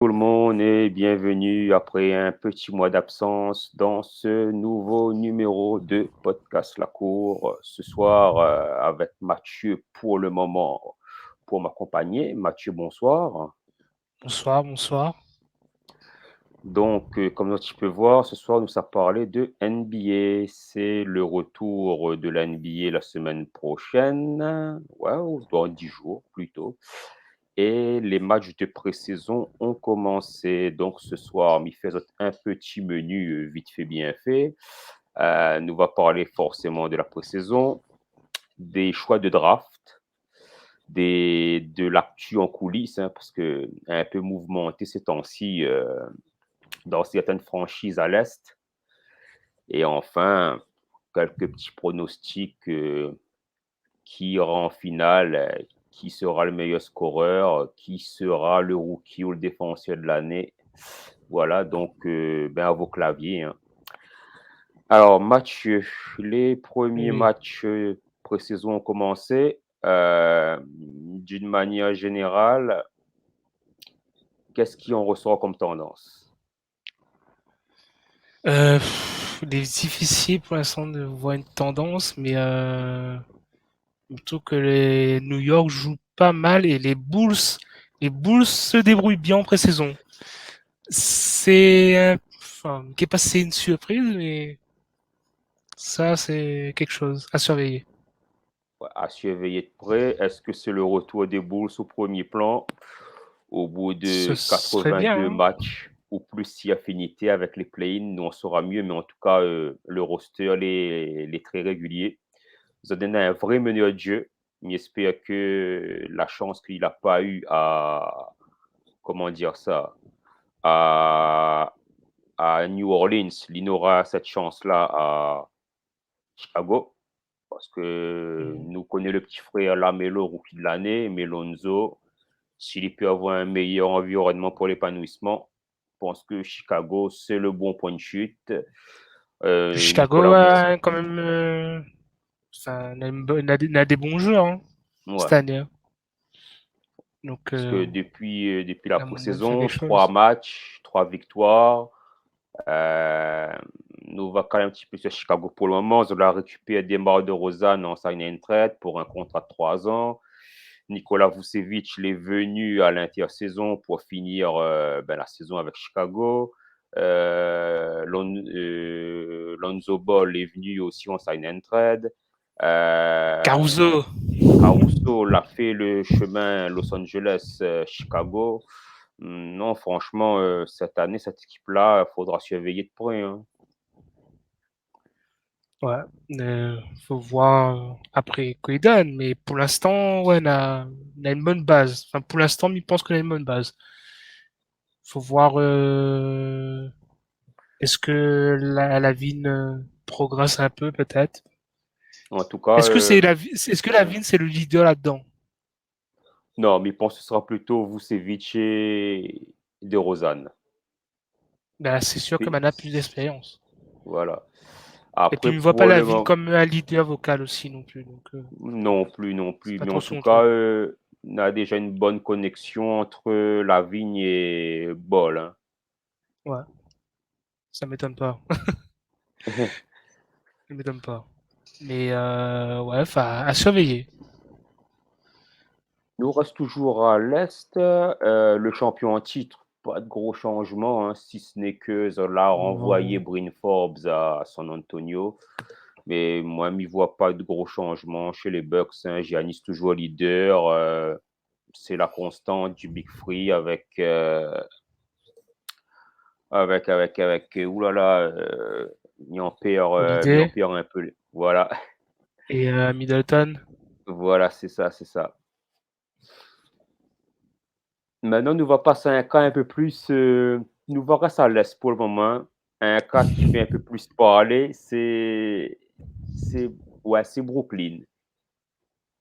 Tout le monde et bienvenue après un petit mois d'absence dans ce nouveau numéro de Podcast La Cour. Ce soir, avec Mathieu pour le moment, pour m'accompagner. Mathieu, bonsoir. Bonsoir, bonsoir. Donc, comme tu peux voir, ce soir, nous allons parler de NBA. C'est le retour de la NBA la semaine prochaine. Ouais, ou dans 10 jours plutôt. Et les matchs de pré-saison ont commencé. Donc, ce soir, m'y fait un petit menu vite fait, bien fait. Nous va parler forcément de la pré-saison, des choix de draft, de l'actu en coulisses, hein, parce que un peu mouvementé ces temps-ci dans certaines franchises à l'Est. Et enfin, quelques petits pronostics qui ira en finale, qui sera le meilleur scoreur, qui sera le rookie ou le défenseur de l'année. Voilà, donc à vos claviers, hein. Alors, match, les premiers Oui. matchs pré-saison ont commencé. D'une manière générale, qu'est-ce qui en ressort comme tendance? Il est difficile pour l'instant de voir une tendance, mais plutôt que les New York jouent pas mal et les Bulls se débrouillent bien en pré-saison. Enfin, qui est passé une surprise, mais ça, c'est quelque chose à surveiller. Ouais, à surveiller de près, est-ce que c'est le retour des Bulls au premier plan au bout Ce de serait bien, 82 hein. matchs ou plus si affinité avec les play-ins, nous on saura mieux, mais en tout cas, le roster, les très réguliers, vous a donné un vrai meneur de jeu. J'espère que la chance qu'il n'a pas eu à, comment dire ça, à, à New Orleans, il aura cette chance-là à Chicago. Parce que Mm. nous connaissons le petit frère Lamelo, rookie de l'année, Melonzo. S'il peut avoir un meilleur environnement pour l'épanouissement, je pense que Chicago, c'est le bon point de chute. Nicolas Chicago Vuce, a quand même, enfin, on a des bons joueurs, hein, ouais. cette année, hein. Donc, Parce que depuis la il y a moyen de faire pré-saison, quelque 3 chose. matchs, 3 victoires. Euh, nous va quand même un petit peu sur Chicago pour le moment. On a récupéré Demar de Rosanne en sign and trade pour un contrat de 3 ans. Nikola Vucevic est venu à l'intersaison pour finir la saison avec Chicago. Lonzo Ball est venu aussi en sign and trade. Euh, Caruso. Caruso l'a fait le chemin Los Angeles-Chicago. Non, franchement, cette année, cette équipe-là, il faudra surveiller de près, hein. Ouais, faut voir après quoi il donne, mais pour l'instant, ouais, on a une bonne base. Enfin, pour l'instant, il pense qu'on a une bonne base. Faut voir, est-ce que la vigne progresse un peu, peut-être. En tout cas, Est-ce que la vigne, c'est le leader là-dedans? non, mais je pense que ce sera plutôt Vucevic et De Rosanne. Ben, c'est sûr que C'est- Man a plus d'expérience. Voilà. Et puis, Après, il ne voit pas pour la le vigne moment, comme un leader vocal aussi non plus, donc non plus, non c'est plus. pas Mais en trop tout son cas, truc. on a déjà une bonne connexion entre Lavigne et Ball, hein. Ouais, ça m'étonne pas. Ça m'étonne pas. Mais ouais, enfin, à surveiller. Nous reste toujours à l'Est, le champion en titre. Pas de gros changements, hein, si ce n'est que Zola a renvoyé Non. Bryn Forbes à San Antonio. Mais moi, je n'y vois pas de gros changements chez les Bucks, hein. Giannis toujours leader. C'est la constante du Big Free avec oulala, m'y en Holiday perd un peu. Voilà, et Middleton. voilà, c'est ça, c'est ça. Maintenant, nous va passer à un cas un peu plus. Nous va rester à l'Est pour le moment. Un cas qui fait un peu plus parler, c'est ouais, c'est Brooklyn.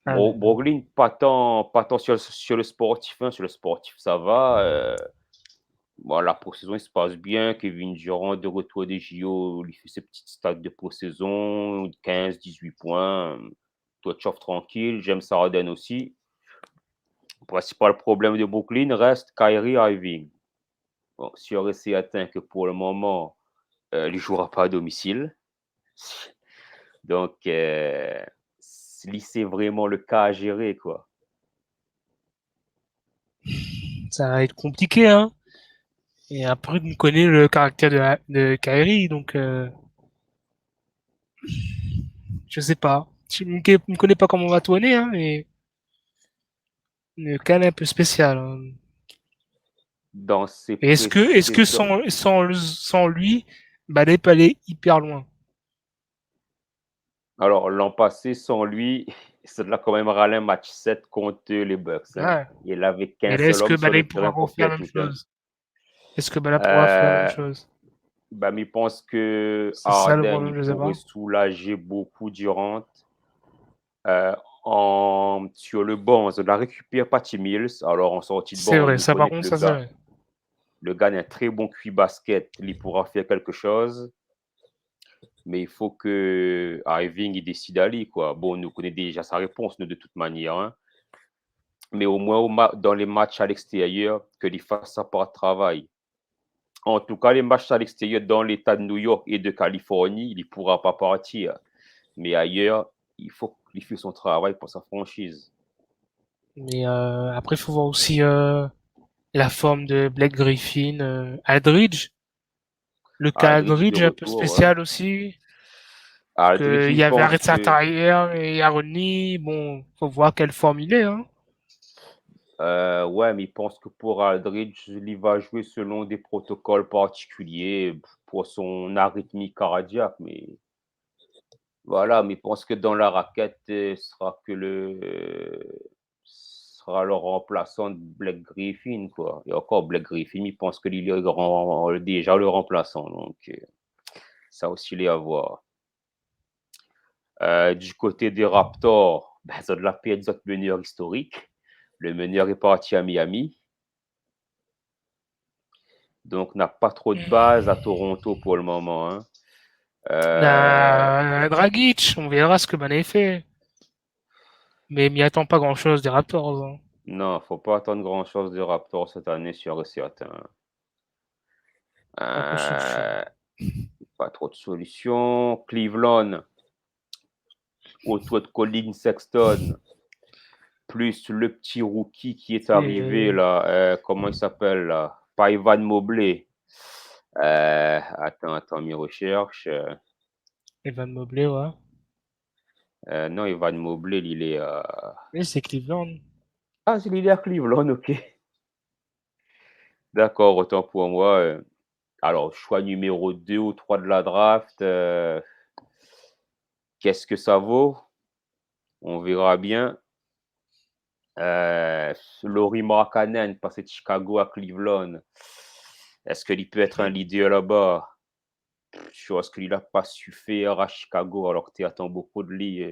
Ah ouais, non. Brooklyn, pas tant sur le sportif, hein. Sur le sportif, ça va. Bon, la saison il se passe bien. Kevin Durant, de retour des JO, il fait ses petites stats de saison 15, 18 points. Toi, tu offres tranquille. James Harden aussi. Le principal problème de Brooklyn reste Kyrie Irving. bon, sûr et certain que pour le moment, il ne jouera pas à domicile. Donc, lui, c'est vraiment le cas à gérer, quoi. Ça va être compliqué, hein. Et après, on connaît le caractère de Kyrie, donc je sais pas. Je ne connais pas comment on va tourner, hein, mais une canne un peu spéciale, hein. Dans ses Et est-ce que précédents sans lui, Ballet peut aller hyper loin? alors l'an passé, sans lui, ça l'a quand même râlé un match 7 contre les Bucks, hein. Ouais. Il avait Mais qu'un là, seul est-ce que homme sur Ballet le pourra terrain pour refaire faire la même tout, hein. chose? Est-ce que Ballet pourra faire la même Heu, chose? bah, mais je pense que C'est ça le Harden, problème, il je sais pourrait pas. soulager beaucoup Durant, heu, en sur le banc, on la récupère Patty Mills. Alors en sortie de C'est banc, vrai, nous ça par connaît que contre, ça c'est vrai. le gars a un très bon QI basket, il pourra faire quelque chose, mais il faut que Irving, il décide d'aller, quoi. Bon, nous connaît déjà sa réponse, nous, de toute manière, hein. Mais au moins dans les matchs à l'extérieur, qu'il fasse sa part de travail. En tout cas, les matchs à l'extérieur dans l'État de New York et de Californie, il ne pourra pas partir. Mais ailleurs, il faut qu'il fasse son travail pour sa franchise. Mais après, il faut voir aussi la forme de Blake Griffin, Aldridge. Le cas Aldridge de Aldridge un peu retour, ouais. spécial aussi. Parce Aldridge, que il il y avait pense Arrête que, Arrière et Aroni. Bon, faut voir quelle forme il est, hein. ouais, mais il pense que pour Aldridge, il va jouer selon des protocoles particuliers pour son arythmie cardiaque. Mais voilà, mais il pense que dans la raquette, sera le remplaçant de Blake Griffin, quoi. Et encore, Blake Griffin, il pense que il est déjà le remplaçant. Donc, ça aussi, il est à voir. Du côté des Raptors, ben, ils ont de la paix de meneur historique. Le meneur est parti à Miami. Donc, n'a pas trop de base à Toronto pour le moment, hein. Euh, Dragic, on verra ce que Mané fait. Mais m'y attend pas grand-chose des Raptors, hein. non, faut pas attendre grand-chose des Raptors cette année, sûr et certain. Pas trop de solution. Euh, Pas trop de solutions. Cleveland, autour de Colin Sexton, plus le petit rookie qui est arrivé C'est là, comment il s'appelle là? Pas Evan Mobley. Attends, mes recherches. Evan Mobley, ouais. Non, Evan Mobley, il est. Mais c'est Cleveland. Ah, il est à Cleveland, ok. D'accord, autant pour moi. Alors, choix numéro 2 ou 3 de la draft, qu'est-ce que ça vaut? On verra bien. Lauri Markkanen, passé de Chicago à Cleveland. Est-ce qu'il peut être un leader là-bas? Je pense qu'il n'a pas su faire à Chicago alors que tu attends beaucoup de lui.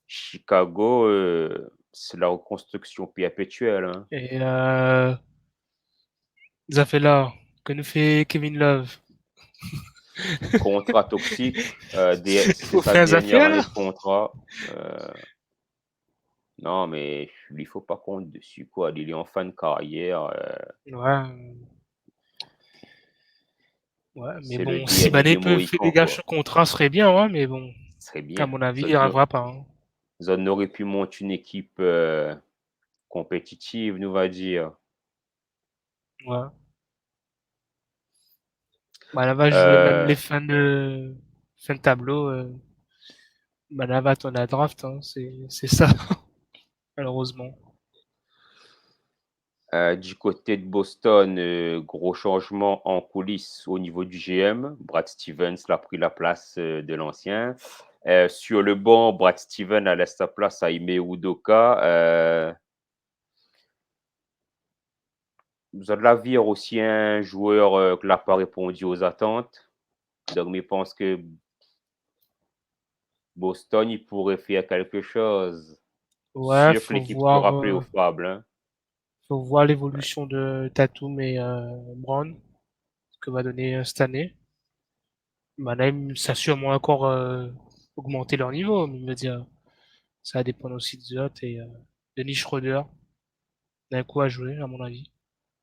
Chicago, c'est la reconstruction perpétuelle, hein. Et Zafela, que nous fait Kevin Love? Contrat toxique, Il c'est faut sa faire dernière Zafela année là? de contrat. Non, mais lui, il faut pas compte dessus, quoi. Il est en fin de carrière. Ouais, ouais, mais C'est le bon, si dernier Mané des peut faire Mohicans, des gars sous quoi. contrat, ce serait bien, ouais, mais bon, Ce serait à bien. mon avis, il arrivera pas, hein. Zon aurait pu monter une équipe compétitive, nous va dire. Ouais. Bah, là va jouer même Euh, les fin de tableau. Bah, là va attendre la draft, hein, c'est ça, malheureusement. du côté de Boston, gros changement en coulisses au niveau du GM. Brad Stevens a pris la place de l'ancien. Sur le banc, Brad Stevens a laissé sa place à Ime Udoka. Vous avez la vie aussi un joueur qui n'a pas répondu aux attentes. Donc, je pense que Boston, il pourrait faire quelque chose. Ouais, Sûr que l'équipe sera playoffable, hein. faut voir l'évolution de Tatum et Brown, ce que va donner cette année. Bah, là, ça a sûrement encore augmenté leur niveau, mais je veux dire, ça va dépendre aussi de Zot et Dennis Schroeder, d'un coup à jouer, à mon avis.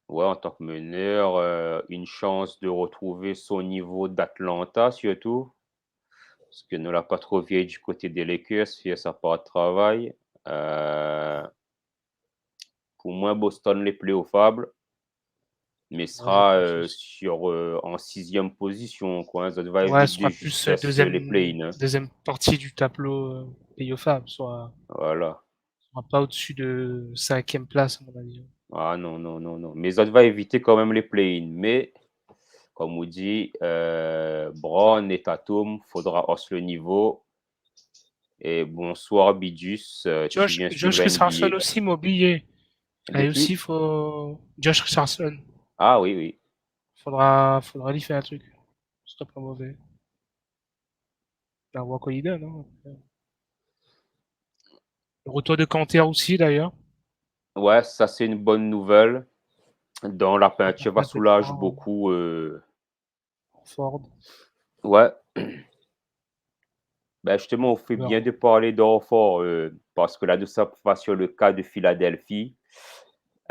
Ouais, en tant que meneur, une chance de retrouver son niveau d'Atlanta surtout, parce que ne l'a pas trop vieilli du côté des Lakers, fait sa part de travail. Heu, pour moi, Boston les playoffables, mais Ouais, je sera, pense aussi. en sixième position, quoi, hein. Ça va Ouais, ce éviter sera plus justesse, les play-in, hein. deuxième partie du tableau playoffable, Voilà. soit pas au-dessus de cinquième place, à mon avis. Ah non, non, non, non, mais ça va éviter quand même les play-in, mais comme on dit, Brown et Tatum, faudra hausser le niveau et bonsoir Bidus, tu viens Josh suivre Richardson NBA. aussi m'a oublié. De Et qui? aussi, faut Josh Richardson. Ah oui, oui. Faudra lui faire un truc. Ce serait pas mauvais. On voit quoi il donne, hein. Le retour de Kanter aussi, d'ailleurs. Ouais, ça c'est une bonne nouvelle. Dans la La peinture va place de soulage 3 beaucoup, Ford. ouais, bah, justement, on fait bien de parler d'Horford, parce que là, de ça va sur le cas de Philadelphie,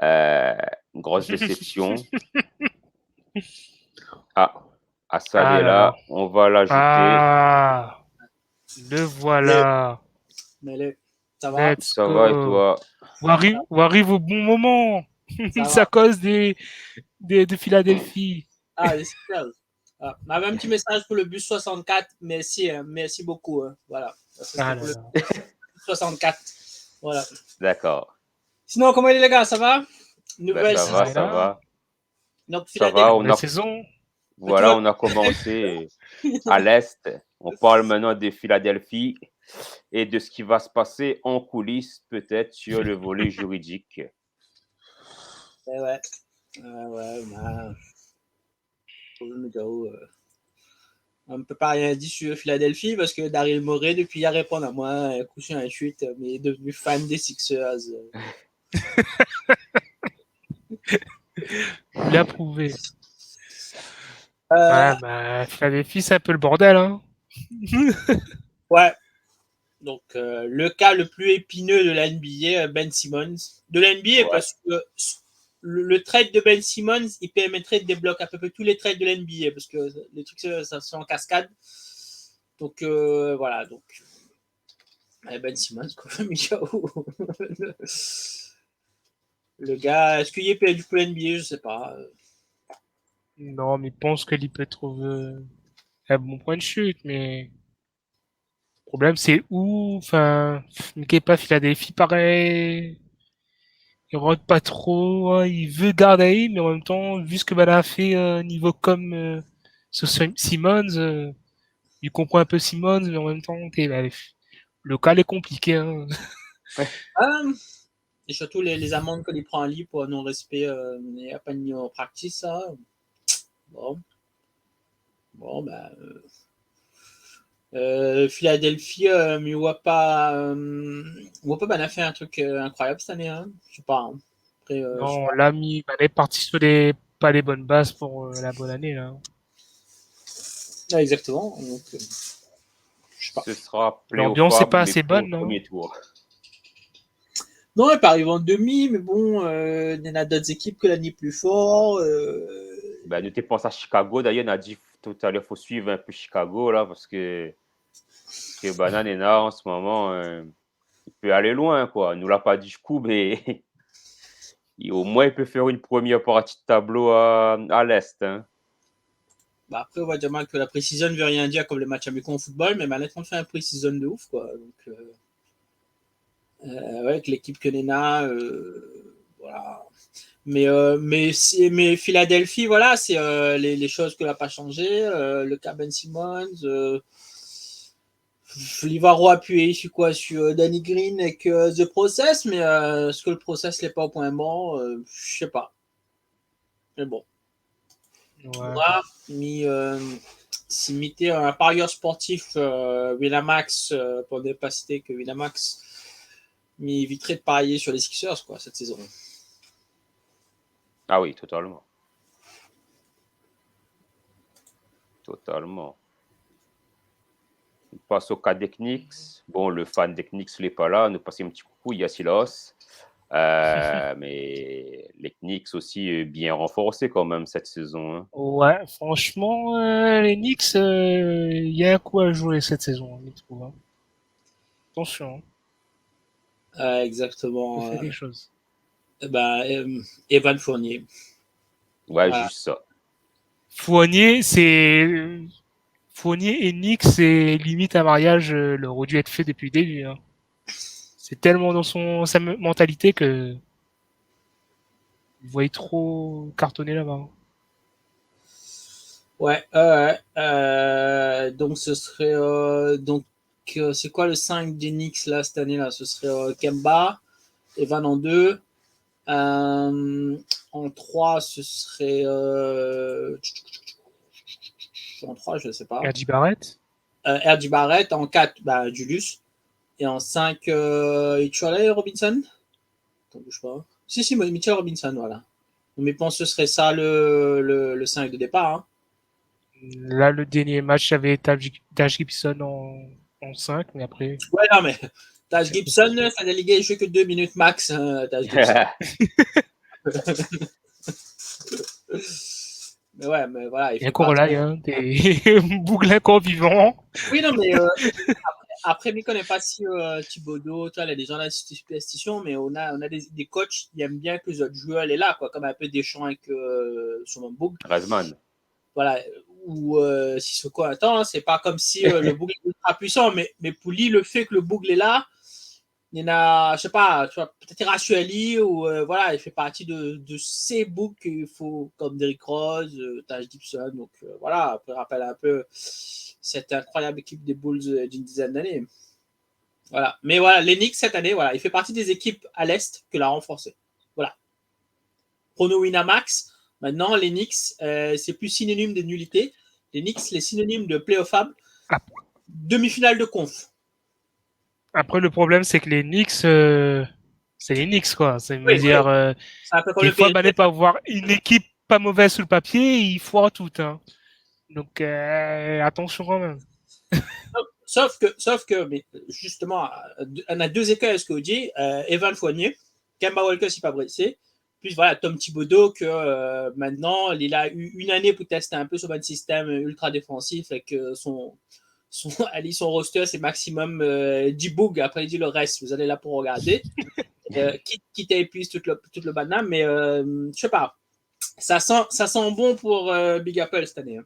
heu, grosse déception. Ah, Hassan Ah est là là. là, on va l'ajouter. Ah, le Mais, voilà. mais ça va, Let's Ça va et go. toi? On arrive au bon moment. ça C'est à va. cause de Philadelphie. Ah, les Sixers. Ah, on avait un petit message pour le bus 64. Merci, hein, merci beaucoup, hein. Voilà. Ça, Ah c'était pour là le là. bus 64. Voilà. D'accord. Sinon, comment il est, les gars? Ça va? Ben Nouvelle ça Ça va, saison. est ça là. va. Donc, Ça va, Philadelphie. on Nouvelle a saison. Tout voilà, va on a commencé à l'Est. On parle maintenant de Philadelphie et de ce qui va se passer en coulisses, peut-être sur le volet juridique. bien. Ouais. Ouais, ben, on ne peut pas rien dire sur Philadelphie parce que Daryl Morey, depuis hier, répond à moi, un coup sur un tweet, mais il est devenu fan des Sixers. Vous l'approuvez. Euh, Ouais, bah, Philadelphie, c'est un peu le bordel, hein. ouais, donc, le cas le plus épineux de la NBA, Ben Simmons. De la NBA, Ouais. parce que le trade de Ben Simmons, il permettrait de débloquer à peu près tous les trades de la NBA, parce que les trucs, ça sont en cascade. Donc, voilà. Donc, Ben Simmons, quoi, le gars, est-ce qu'il est perdu pour l'NBA? Je sais pas. Non, mais je pense qu'il peut trouver un bon point de chute, mais le problème, c'est où, enfin, n'est pas Philadelphie, pareil. Il rentre pas trop, hein, il veut garder, mais en même temps, vu ce que Bala a fait niveau comme sur Simmons, il comprend un peu Simmons, mais en même temps, bah, le cas est compliqué. Hein. Ah, et surtout les amendes qu'il prend en ligne pour non-respect, il n'y a pas de en practice, ça. Bon, bon, bah, Philadelphie, mais on voit pas Ben a fait un truc incroyable cette année, hein. Je sais pas, hein. Après, je sais Non, pas. l'ami, bah, est parti sur pas les bonnes bases pour la bonne année, là. Ouais, exactement. Donc, je sais pas. Ce sera L'ambiance est pléophable, pas mais assez plus au bonne, non? premier tour. Non, il peut arriver en demi, mais bon, il y en a d'autres équipes que l'année plus fort. Ben, nous, tu penses à Chicago. D'ailleurs, on a dit tout à l'heure, il faut suivre un peu Chicago, là, parce que Banane est là en ce moment, il peut aller loin, quoi. Il nous l'a pas dit jusqu'où, mais au moins, il peut faire une première partie de tableau à l'Est, hein. Bah après, on va dire mal que la pré-season veut rien dire comme les matchs amicaux en football, mais Manet on fait un pré-season de ouf, quoi. Donc, ouais, avec l'équipe que Nena, voilà. Mais Philadelphie, voilà, c'est les choses que n'a pas changé. Le cas Ben Simmons, Livaro appuyé sur quoi? Sur Danny Green et que The Process, mais est-ce que le process n'est pas au point mort? Je sais pas. Mais bon. Ouais. Moi, si m'était un parieur sportif Winamax, pour ne pas citer que Winamax, m'éviterait de parier sur les Sixers quoi, cette saison. Ah oui, totalement. Totalement. On passe au cas des Knicks. Bon, le fan des Knicks n'est pas là. Nous passons un petit coucou, Yassilos. Mais les Knicks aussi bien renforcés quand même cette saison. Hein. Ouais, franchement, les Knicks, il y a un coup à jouer cette saison, je trouve. Hein. Attention, on peut Exactement. faire quelque chose. Evan Fournier. Ouais, Voilà. juste ça. Fournier, Fournier et Knicks, c'est limite un mariage, leur aurait dû être fait depuis le début. Hein. C'est tellement dans sa mentalité que vous voyez trop cartonner là-bas. Ouais. Donc ce serait c'est quoi le 5 des Knicks là cette année là? Ce serait Kemba, Evan en 2. En 3, ce serait en 3, je ne sais pas. RJ Barrett. RJ Barrett. En 4, Julius. Et en 5, Mitchell Robinson. Attends, bouge pas. Si, Mitchell Robinson, voilà. Mais je pense que ce serait ça le 5 de départ. Hein. Là, le dernier match, avait Taj Gibson en 5, mais après. Ouais, non, mais Taj Gibson, ça n'a ligué joué que 2 minutes max. Taj Gibson. Mais ouais, mais voilà. Il y a encore là, hein, des boucles encore vivants. Oui, non, mais après, je ne connais pas si Thibodeau, il y a des gens là, superstition, mais on a des coachs qui aiment bien que les autres joueurs aient là, quoi, comme un peu Deschamps avec son Boug. Razman. Voilà. Ou Sissoko, attends, c'est pas comme si le Boug est ultra puissant, mais pour lui, le fait que le Boug est là, il y en a, je sais pas, tu vois, peut-être Rasueli, ou voilà, il fait partie de ces Bougs qu'il faut, comme Derrick Rose, Taj Gibson, donc voilà, après, rappelle un peu cette incroyable équipe des Bulls d'une dizaine d'années. Voilà. Mais voilà, les Knicks cette année, voilà, il fait partie des équipes à l'Est que l'a renforcé. Voilà. Prono Winamax. Maintenant, les Knicks, c'est plus synonyme de nullité. Les Knicks, les synonymes de playoffable. Demi-finale de conf. Après, le problème, c'est que les Knicks, c'est les Knicks, quoi. C'est oui, dire, c'est un peu comme des le fois, PSG. n'est pas avoir une équipe pas mauvaise sur le papier, il foire tout. Hein. Donc, attention quand même. Sauf que, mais justement, on a deux écueils à ce que vous dites. Evan Fournier, Kemba Walker s'est pas blessé. Puis voilà, Tom Thibodeau, que maintenant, il a eu une année pour tester un peu sur un système ultra défensif et que son roster, c'est maximum 10 bugs. Après, il dit le reste, vous allez là pour regarder. Quitte à épuiser tout le banane, mais je sais pas. Ça sent bon pour Big Apple cette année. Hein.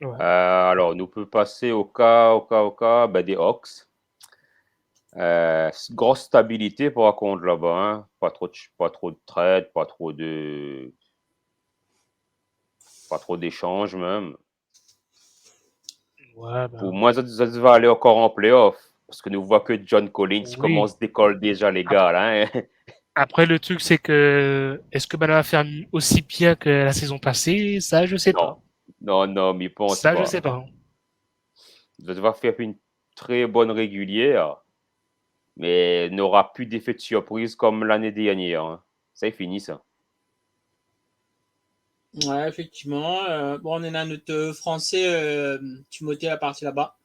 Ouais. Alors, nous peut passer au cas des Hawks. Grosse stabilité par contre là-bas. Hein. Pas trop de trades, pas trop d'échanges même. Ouais, Pour moi, ça va aller encore en playoff. Parce que nous voyons que John Collins commence d'école déjà, les gars. Là, hein. Après, le truc, c'est que est-ce que Bala va faire aussi bien que la saison passée? Ça, je sais pas. Non, mais pense Ça, je pas. sais pas. Il va devoir faire une très bonne régulière, mais n'aura plus d'effet de surprise comme l'année dernière. Hein. Ça est fini, ça. Ouais, effectivement. Bon, on est là, notre français Timothée la partie là-bas.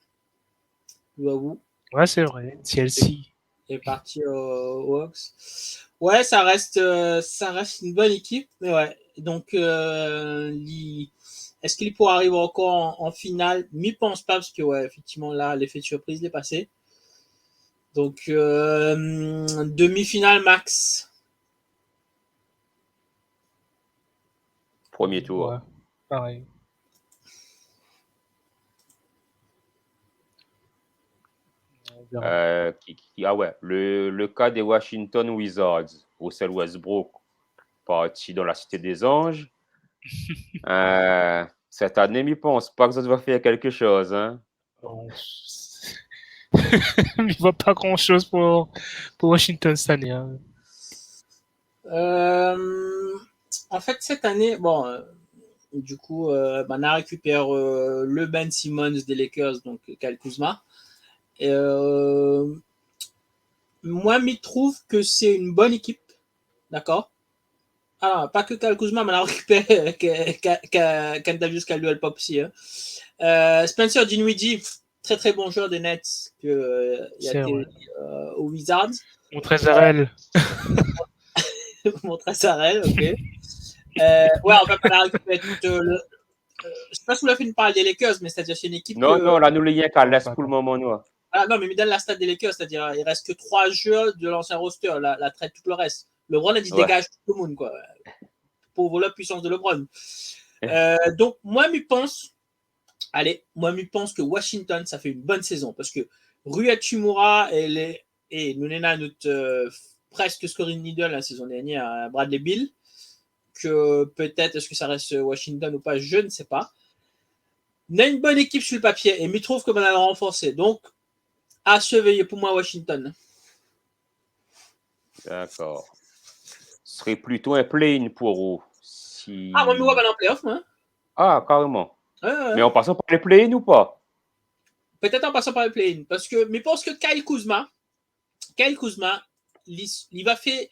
Vous. Ouais, c'est vrai. Chelsea. Est parti aux Hawks. Ouais, ça reste une bonne équipe, mais ouais. Donc, est-ce qu'il pourra arriver encore en finale? M'y pense pas parce que ouais, effectivement là, l'effet de surprise est passé. Donc, demi-finale max. Premier tour. Ouais, pareil. Ah ouais, le cas des Washington Wizards, Russell Westbrook, parti dans la Cité des Anges. Cette année, je pense pas que ça va faire quelque chose. Hein. Bon, il voit pas grand-chose pour Washington cette année. Hein. En fait, cette année, bon, du coup, on a récupéré le Ben Simmons des Lakers, donc Kyle Kuzma. Moi, je trouve que c'est une bonne équipe, d'accord. Alors, pas que Kyle Kuzma, mais on a récupéré Kentavious Caldwell Pop aussi. Hein. Spencer Dinwiddie, très très bon joueur des Nets qui a atterri aux Wizards. Montrezl. Montrezl, ok. Ouais, en fait, on a récupéré je sais pas si vous l'avez fait une parole des Lakers, mais c'est-à-dire c'est une équipe Non, que. non, là, nous, les qu'à l'Est pour le moment, nous. Ah non, mais il donne la stat des Lakers, c'est-à-dire il reste que 3 joueurs de l'ancien roster, la traite tout le reste. LeBron a dit dégage tout le monde, quoi. Pauvre la puissance de LeBron. Donc, moi, je pense que Washington, ça fait une bonne saison parce que Rui Hachimura et Nunena, notre presque scoring leader la saison dernière, Bradley Beal, que peut-être est-ce que ça reste Washington ou pas, je ne sais pas. On a une bonne équipe sur le papier et je trouve qu'on a renforcé. Donc, à surveiller pour moi Washington. D'accord. Ce serait plutôt un play-in pour vous. Si... Ah, moi, je me vois pas en playoff, moi. Ah, carrément. Mais en passant par les play-in ou pas? Peut-être en passant par les play-in. Parce que, mais je pense que Kyle Kuzma, il va faire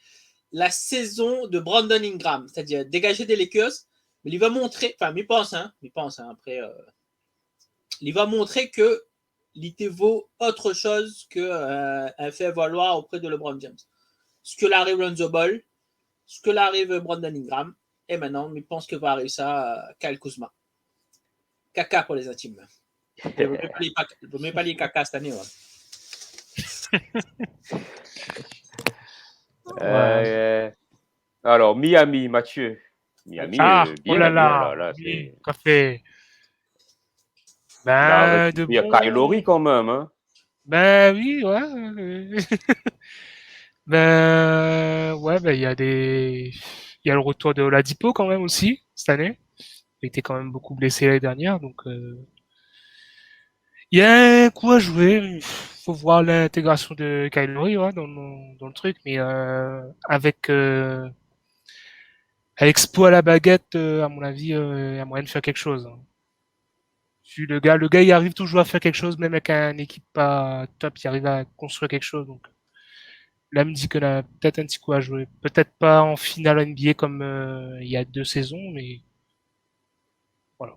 la saison de Brandon Ingram, c'est-à-dire dégager des Lakers, mais il va montrer, enfin, il pense, après, il va montrer que l'IT vaut autre chose qu'un fait valoir auprès de LeBron James. Ce que l'arrive Lonzo Ball, ce que l'arrive Brandon Ingram, et maintenant, il pense que va arriver ça Kyle Kuzma. Caca pour les intimes. Il ne vaut même pas les caca cette année. Alors, Miami, Mathieu. Miami, oh là bien, là, oui, café. Ben, il y a Kyle Lowry quand même, hein. Ben oui, ouais. Ouais, il y a il y a le retour de Oladipo quand même aussi cette année. Il était quand même beaucoup blessé l'année dernière, donc il y a un coup à jouer. Faut voir l'intégration de Kyle Lowry dans le truc, mais avec Spo à la baguette, à mon avis, il y a moyen de faire quelque chose. Hein. Le gars, il arrive toujours à faire quelque chose, même avec une équipe pas top, il arrive à construire quelque chose. Donc là, me dit qu'on a peut-être un petit coup à jouer. Peut-être pas en finale NBA comme il y a 2 saisons, mais voilà.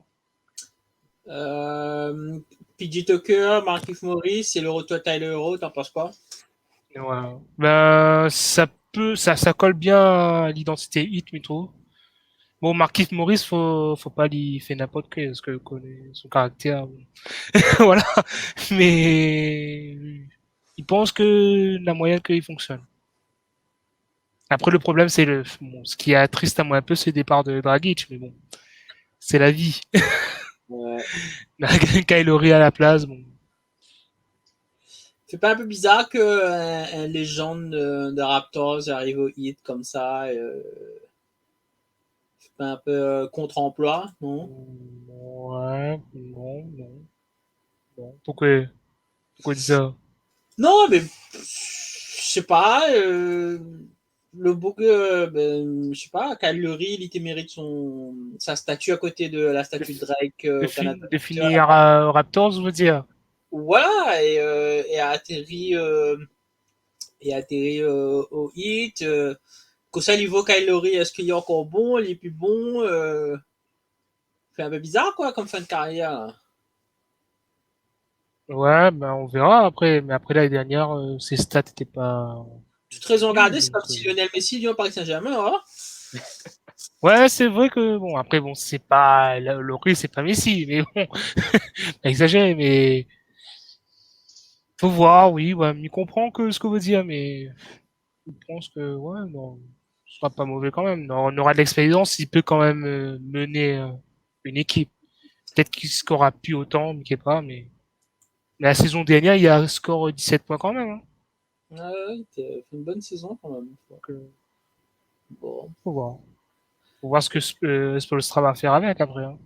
PJ Tucker, Markieff Morris et le retour de Tyler Hero, t'en penses quoi? Voilà. Ben, ça colle bien à l'identité hit, je trouve. Bon, Markieff Morris, faut pas lui faire n'importe quoi, parce que connaît son caractère. Voilà. Mais, il pense que la moyenne qu'il fonctionne. Après, le problème, c'est ce qui attriste à moi un peu, c'est le départ de Dragic, mais bon, c'est la vie. Ouais. Kyle Lowry à la place, bon. C'est pas un peu bizarre qu'un légende de Raptors arrive au hit comme ça? C'est pas un peu contre-emploi, non? Ouais, non. Pourquoi dire ça? Non, mais je sais pas. Le bouc, je sais pas, Kyle Lowry, il mérite sa statue à côté de la statue de Drake au Canada. De finir Raptors, je veux dire. Voilà, et a atterri au hit. Cosa lui vaut Kyle Lowry, est-ce qu'il est encore bon, il est plus bon? C'est un peu bizarre, quoi, comme fin de carrière. Ouais, ben on verra après. Mais après l'année dernière, ses stats étaient pas Toute raison gardée, nuls. c'est comme si Lionel Messi vient au Paris Saint-Germain, hein. Ouais, c'est vrai que bon, après bon, c'est pas Lowry, c'est pas Messi, mais bon, pas exagéré, mais faut voir, oui, ouais, il comprend que ce que veut dire, mais je pense que ouais, non, ce sera pas mauvais quand même. Non, on aura de l'expérience, il peut quand même mener une équipe. Peut-être qu'il scorera plus autant, mais pas, mais la saison dernière, il a un score 17 points quand même. Hein. Ouais, il fait une bonne saison quand même. Donc, Bon. faut voir. Faut voir ce que Spoelstra va faire avec après. Hein.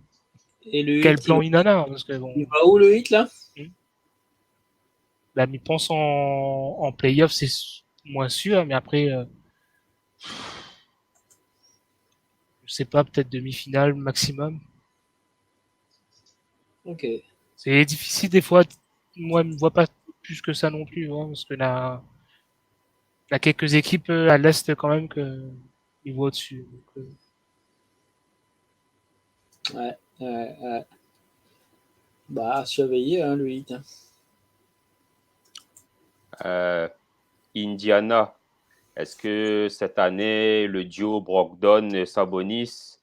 Et le Quel hit, plan il en a, parce que bon. il va où le hit là? Là, il pense en playoff, c'est moins sûr, mais après, je sais pas, peut-être demi-finale maximum. Ok. C'est difficile des fois. Moi, je ne vois pas plus que ça non plus, hein, parce que là, il y a quelques équipes à l'Est quand même que ils voient au-dessus. Donc, Ouais. Bah, surveiller, hein, lui. Tiens. Indiana, est-ce que cette année, le duo Brogdon-Sabonis,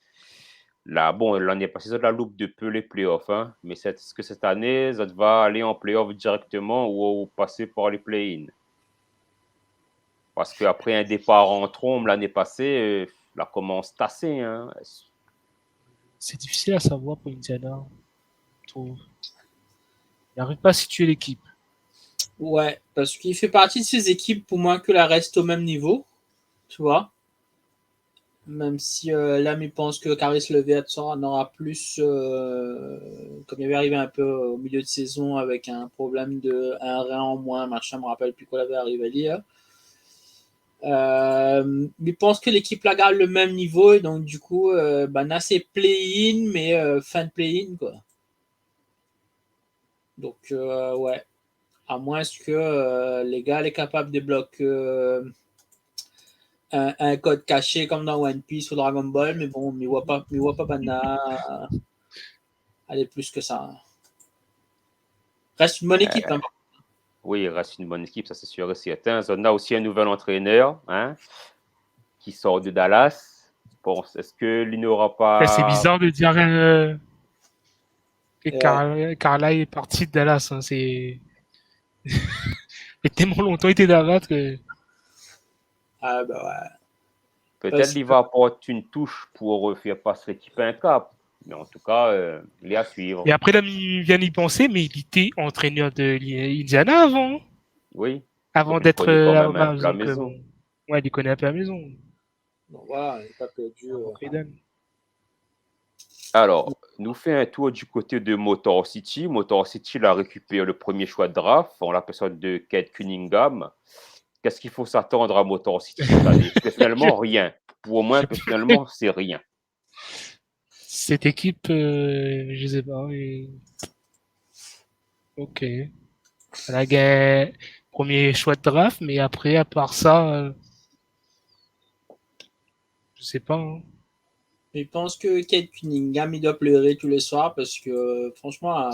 là, bon, l'année passée, ça de la loupe de peu les playoffs, hein, mais est-ce que cette année, ça va aller en playoffs directement ou passer par les play-in? Parce qu'après un départ en trombe l'année passée, la commence tassée, hein. C'est difficile à savoir pour Indiana, je trouve. Il n'arrive pas à situer l'équipe. Ouais, parce qu'il fait partie de ces équipes pour moi que la reste au même niveau, tu vois. Même si l'âme il pense que Caris Levert en aura plus, comme il avait arrivé un peu au milieu de saison avec un problème de un rein en moins, machin, je me rappelle plus quoi il avait arrivé à dire. Il pense que l'équipe la garde le même niveau et donc du coup, Bana c'est play-in, mais fin de play-in quoi. Donc ouais, à moins que les gars est capable de bloquer un code caché comme dans One Piece ou Dragon Ball, mais bon, mais voit pas Bana aller plus que ça. Reste une bonne équipe. Hein. Oui, il reste une bonne équipe, ça c'est sûr et certain. On a aussi un nouvel entraîneur, hein, qui sort de Dallas. Bon, est-ce que lui n'aura C'est pas... bizarre de dire que Ouais. Carlisle est parti de Dallas. Hein. C'est et tellement longtemps été là-bas que Ah bah ouais. Peut-être Parce qu'il que, va apporter une touche pour faire passer l'équipe à un cap. Mais en tout cas, il est à suivre. et après là, il vient d'y penser, mais il était entraîneur de Indiana avant, Oui. avant Donc, il d'être connaît quand à même un peu Mavs. la Donc maison. bon, ouais, il connaît un peu la maison. bon, voilà, il n'est pas perdu. Avant Hayden. Alors, nous fait un tour du côté de Motor City. Motor City il a récupéré le premier choix de draft en la personne de Kate Cunningham. Qu'est-ce qu'il faut s'attendre à Motor City cette année? Personnellement, rien. Pour moi, personnellement, c'est rien. Cette équipe, je sais pas. Ok. Elle a gagné premier choix de draft, mais après, à part ça, je sais pas. Hein. Je pense que Kate Cunningham, il doit pleurer tous les soirs parce que, franchement,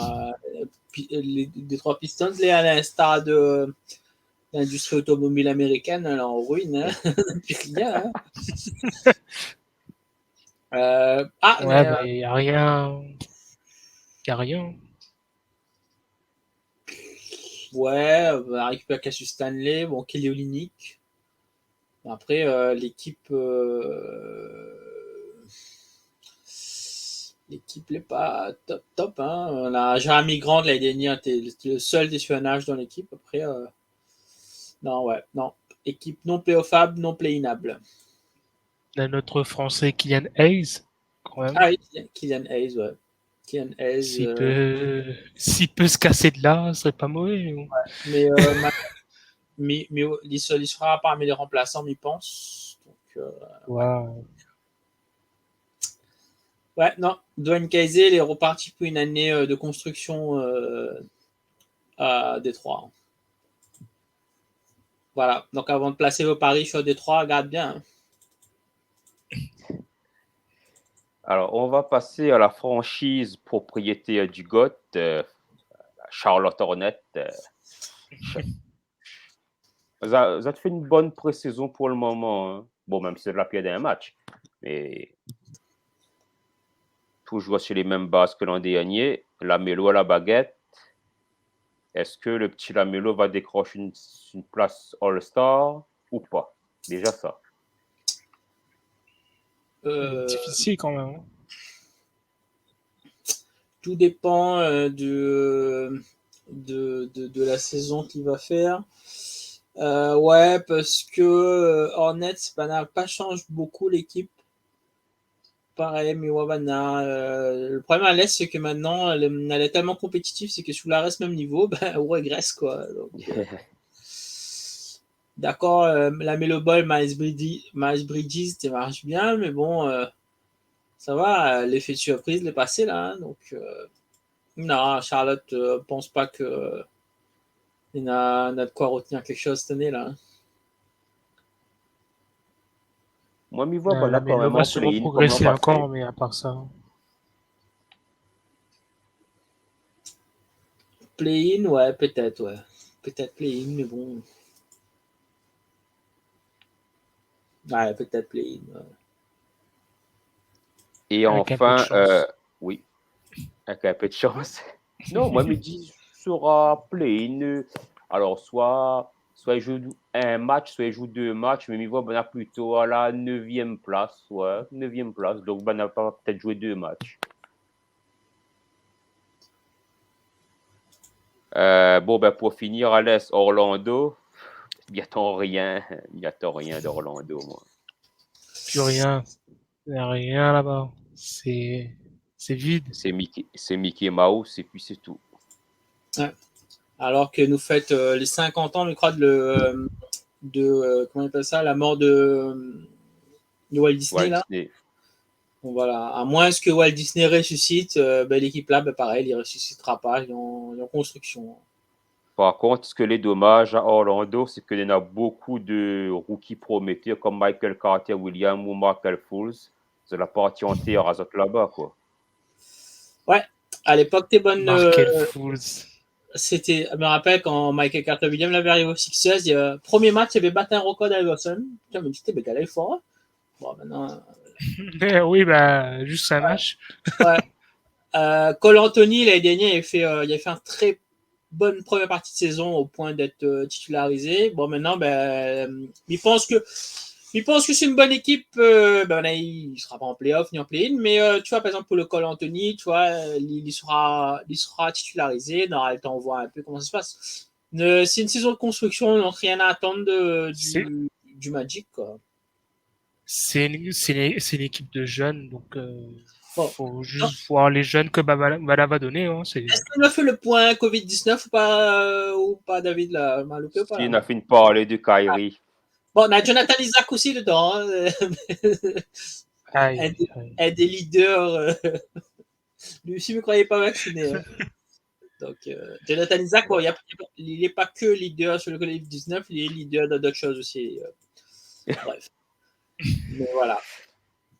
les Detroit Pistons, les, à l'instar de l'industrie automobile américaine, elle est en ruine. Hein? Puis rien. Hein? Ouais, bah, y a rien. Y a rien. Ouais, on va récupérer Cassius Stanley, bon, Kelly Olynyk. Après, l'équipe n'est pas top top. Hein. On a Jeremy Grant l'année dernière, c'était le seul décionnage dans l'équipe. Après, non, ouais, non. Équipe non playoffable, non playinable. On a notre Français Kylian Hayes, quand même. Ah oui, Kylian Hayes, ouais. Kylian Hayes. S'il peut se casser de là, ce serait pas mauvais. Mais, il sera parmi les remplaçants, il pense. Donc, Wow. ouais, non. Dwayne Casey, il est reparti pour une année de construction à Détroit. Voilà. Donc, avant de placer vos paris sur Détroit, regarde bien. Hein. Alors, on va passer à la franchise propriétaire du GOAT, Charlotte Hornets. Ça te fait une bonne pré-saison pour le moment. Hein. Bon, même si c'est de la pire d'un match. Mais toujours sur les mêmes bases que l'an dernier. Lamelo à la baguette. Est-ce que le petit Lamelo va décrocher une place All-Star ou pas? Déjà ça. Difficile quand même. Hein. Tout dépend de la saison qu'il va faire. Ouais, parce que Hornets, n'a pas changé beaucoup l'équipe. Pareil, Miwabana. Le problème à l'Est, c'est que maintenant, elle est tellement compétitive, c'est que sous la reste même niveau, ben, on régresse, quoi. Donc, d'accord, la Melo Ball, Miles Bridges, ça marche bien, mais bon, ça va, l'effet de surprise l'est passé, là. Hein, donc, non, Charlotte pense pas que il a de quoi retenir quelque chose cette année, là. Hein. Moi, m'y vois La quand Melo même va en sûrement play-in comme l'an progresser encore, passé. mais à part ça. Play-in, ouais, peut-être, ouais. Peut-être play-in, mais bon. Ouais, peut-être play-in. Ouais. Et Avec un peu de enfin, chance. oui, avec un peu de chance. Non, moi, midi sera play-in. Alors, soit il joue un match, soit il joue 2 matchs, mais il voit ben, plutôt à la 9e place. Ouais, 9e place. Donc, ben, va peut-être jouer 2 matchs. Bon, ben, pour finir, à l'Est, Orlando. Il n'y attend rien. Il n'y attend rien d'Orlando, moi. Plus rien. Il n'y a rien là-bas. C'est vide. C'est Mickey Mouse et puis c'est tout. Ouais. Alors que nous faites les 50 ans, je crois, comment on appelle ça, la mort de Walt Disney, Walt là. Disney. Bon, voilà. À moins que Walt Disney ressuscite, l'équipe là, pareil, il ne ressuscitera pas, il est en construction. Par contre, ce que les dommages à Orlando, c'est qu'il y en a beaucoup de rookies prometteurs comme Michael Carter Williams ou Markel Fultz. C'est la partie entière à autres là-bas, quoi. Ouais, à l'époque, t'es bonne. Markel Fultz. Je me rappelle quand Michael Carter Williams l'avait arrivé au Sixers, premier match, il avait battu un record d'Iverson. Putain, mais c'était gars, il est fort. Hein. Bon, maintenant. Oui, bah, juste un match. Ouais. Cole Anthony, l'année dernière, il a fait un très bonne première partie de saison au point d'être titularisé. Bon, maintenant, il pense que c'est une bonne équipe. Il ne sera pas en playoff ni en play-in, mais tu vois, par exemple, pour le Cole Anthony, tu vois, il sera titularisé. On aura le temps de voir un peu comment ça se passe. C'est une saison de construction, on n'a rien à attendre du Magic, quoi. C'est une équipe de jeunes, donc Bon. faut juste voir les jeunes que Bala va donner. Hein, Est-ce qu'on a fait le point Covid-19 ou pas David, là, m'a loupé ou pas, Si là, on non? a fini de parler de Kyrie. Bon, on a Jonathan Isaac aussi dedans, hein. Aïe, aïe. Un des leaders. Lui aussi, ne me croyez pas vacciné. Hein. Donc, Jonathan Isaac, bon, il n'est pas que leader sur le Covid-19, il est leader dans d'autres choses aussi. Bref. Mais voilà.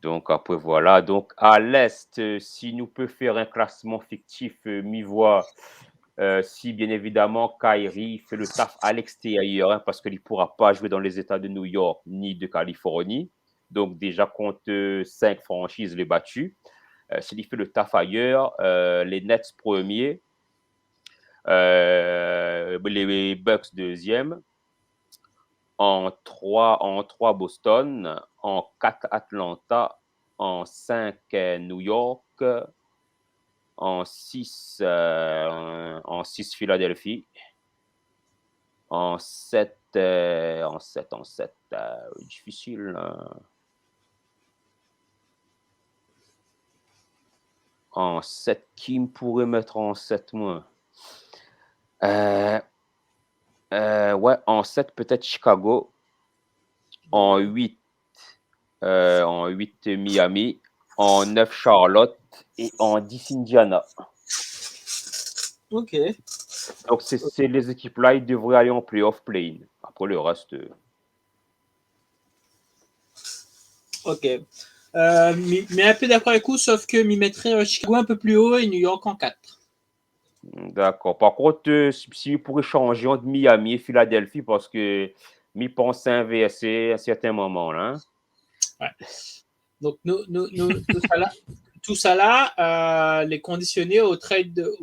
Donc, après, voilà. Donc, à l'Est, si nous peut faire un classement fictif mi-voix, si bien évidemment Kyrie fait le taf à l'extérieur, hein, parce qu'il ne pourra pas jouer dans les États de New York ni de Californie. Donc, déjà, compte 5 franchises les battus. S'il fait le taf ailleurs, les Nets premiers, les Bucks deuxième, en 3 Boston, en 4 Atlanta, en 5 New York, en 6 Philadelphie, en 7 difficile. En 7, qui me pourrait mettre en 7 mois? Ouais, en 7 peut-être Chicago, en 8 Miami, en 9 Charlotte et en 10 Indiana. Ok. Donc, c'est les équipes-là, ils devraient aller en playoff play-in. Après le reste. Ok. Mais un peu d'accord avec vous, sauf que m'y mettrait Chicago un peu plus haut et New York en 4. D'accord. Par contre, si vous pourrez changer entre Miami et Philadelphie, parce que m'y pense inverser à un certain moment, là. Hein? Ouais. Donc, tout ça là, les conditionner au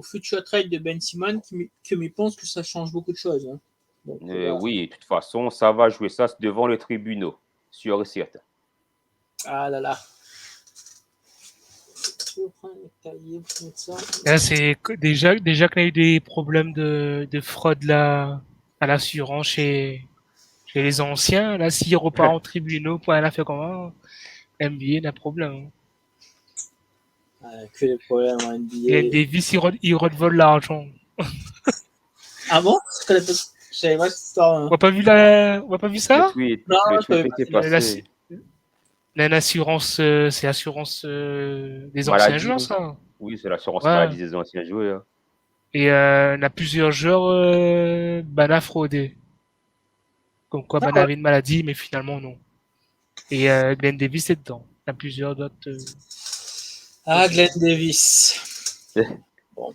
futur trade de Ben Simmons, que m'y pense que ça change beaucoup de choses. Hein. Donc, voilà. Oui, de toute façon, ça va jouer ça devant les tribunaux, sûr et certain. Ah là là. Là, c'est déjà qu'il y a eu des problèmes de fraude là, à l'assurance chez les anciens. Là, s'il repart en tribunaux pour un affaire comment, NBA n'a problème. Que des problèmes en NBA. Glenn Davis, il redevole l'argent. Ah bon? Je savais pas cette histoire. Hein. On n'a pas vu ça? Non, le je savais tweet pas. était passé. L'assurance, c'est l'assurance des anciens Maladie. joueurs, ça. Oui, c'est l'assurance Ouais. maladie des anciens joueurs. Et on a plusieurs joueurs Bana fraudés. Comme quoi Bana avait une maladie, mais finalement non. Et Glenn Davis est dedans. Il y a plusieurs d'autres. Glenn Davis. Bon.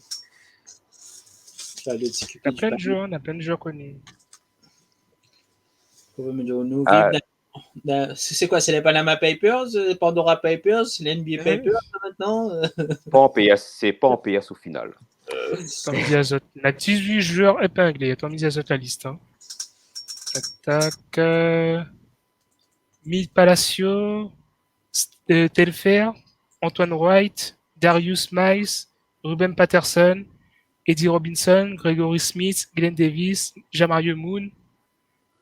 Tu vas aller Il y s'occuper a du plein de panier. jeux, hein, il y a plein de jeux connus. Nous Ah, vivre c'est quoi? C'est les Panama Papers, les Pandora Papers, les NBA Ouais, Papers maintenant? pas en PS, c'est pas en PS au final. Tommy Diazot. On a 18 joueurs épinglés. Tommy Diazot la liste. Hein. Tac, tac. Mil Palacio, Telfer, Antoine Wright, Darius Miles, Ruben Patterson, Eddie Robinson, Gregory Smith, Glenn Davis, Jamario Moon,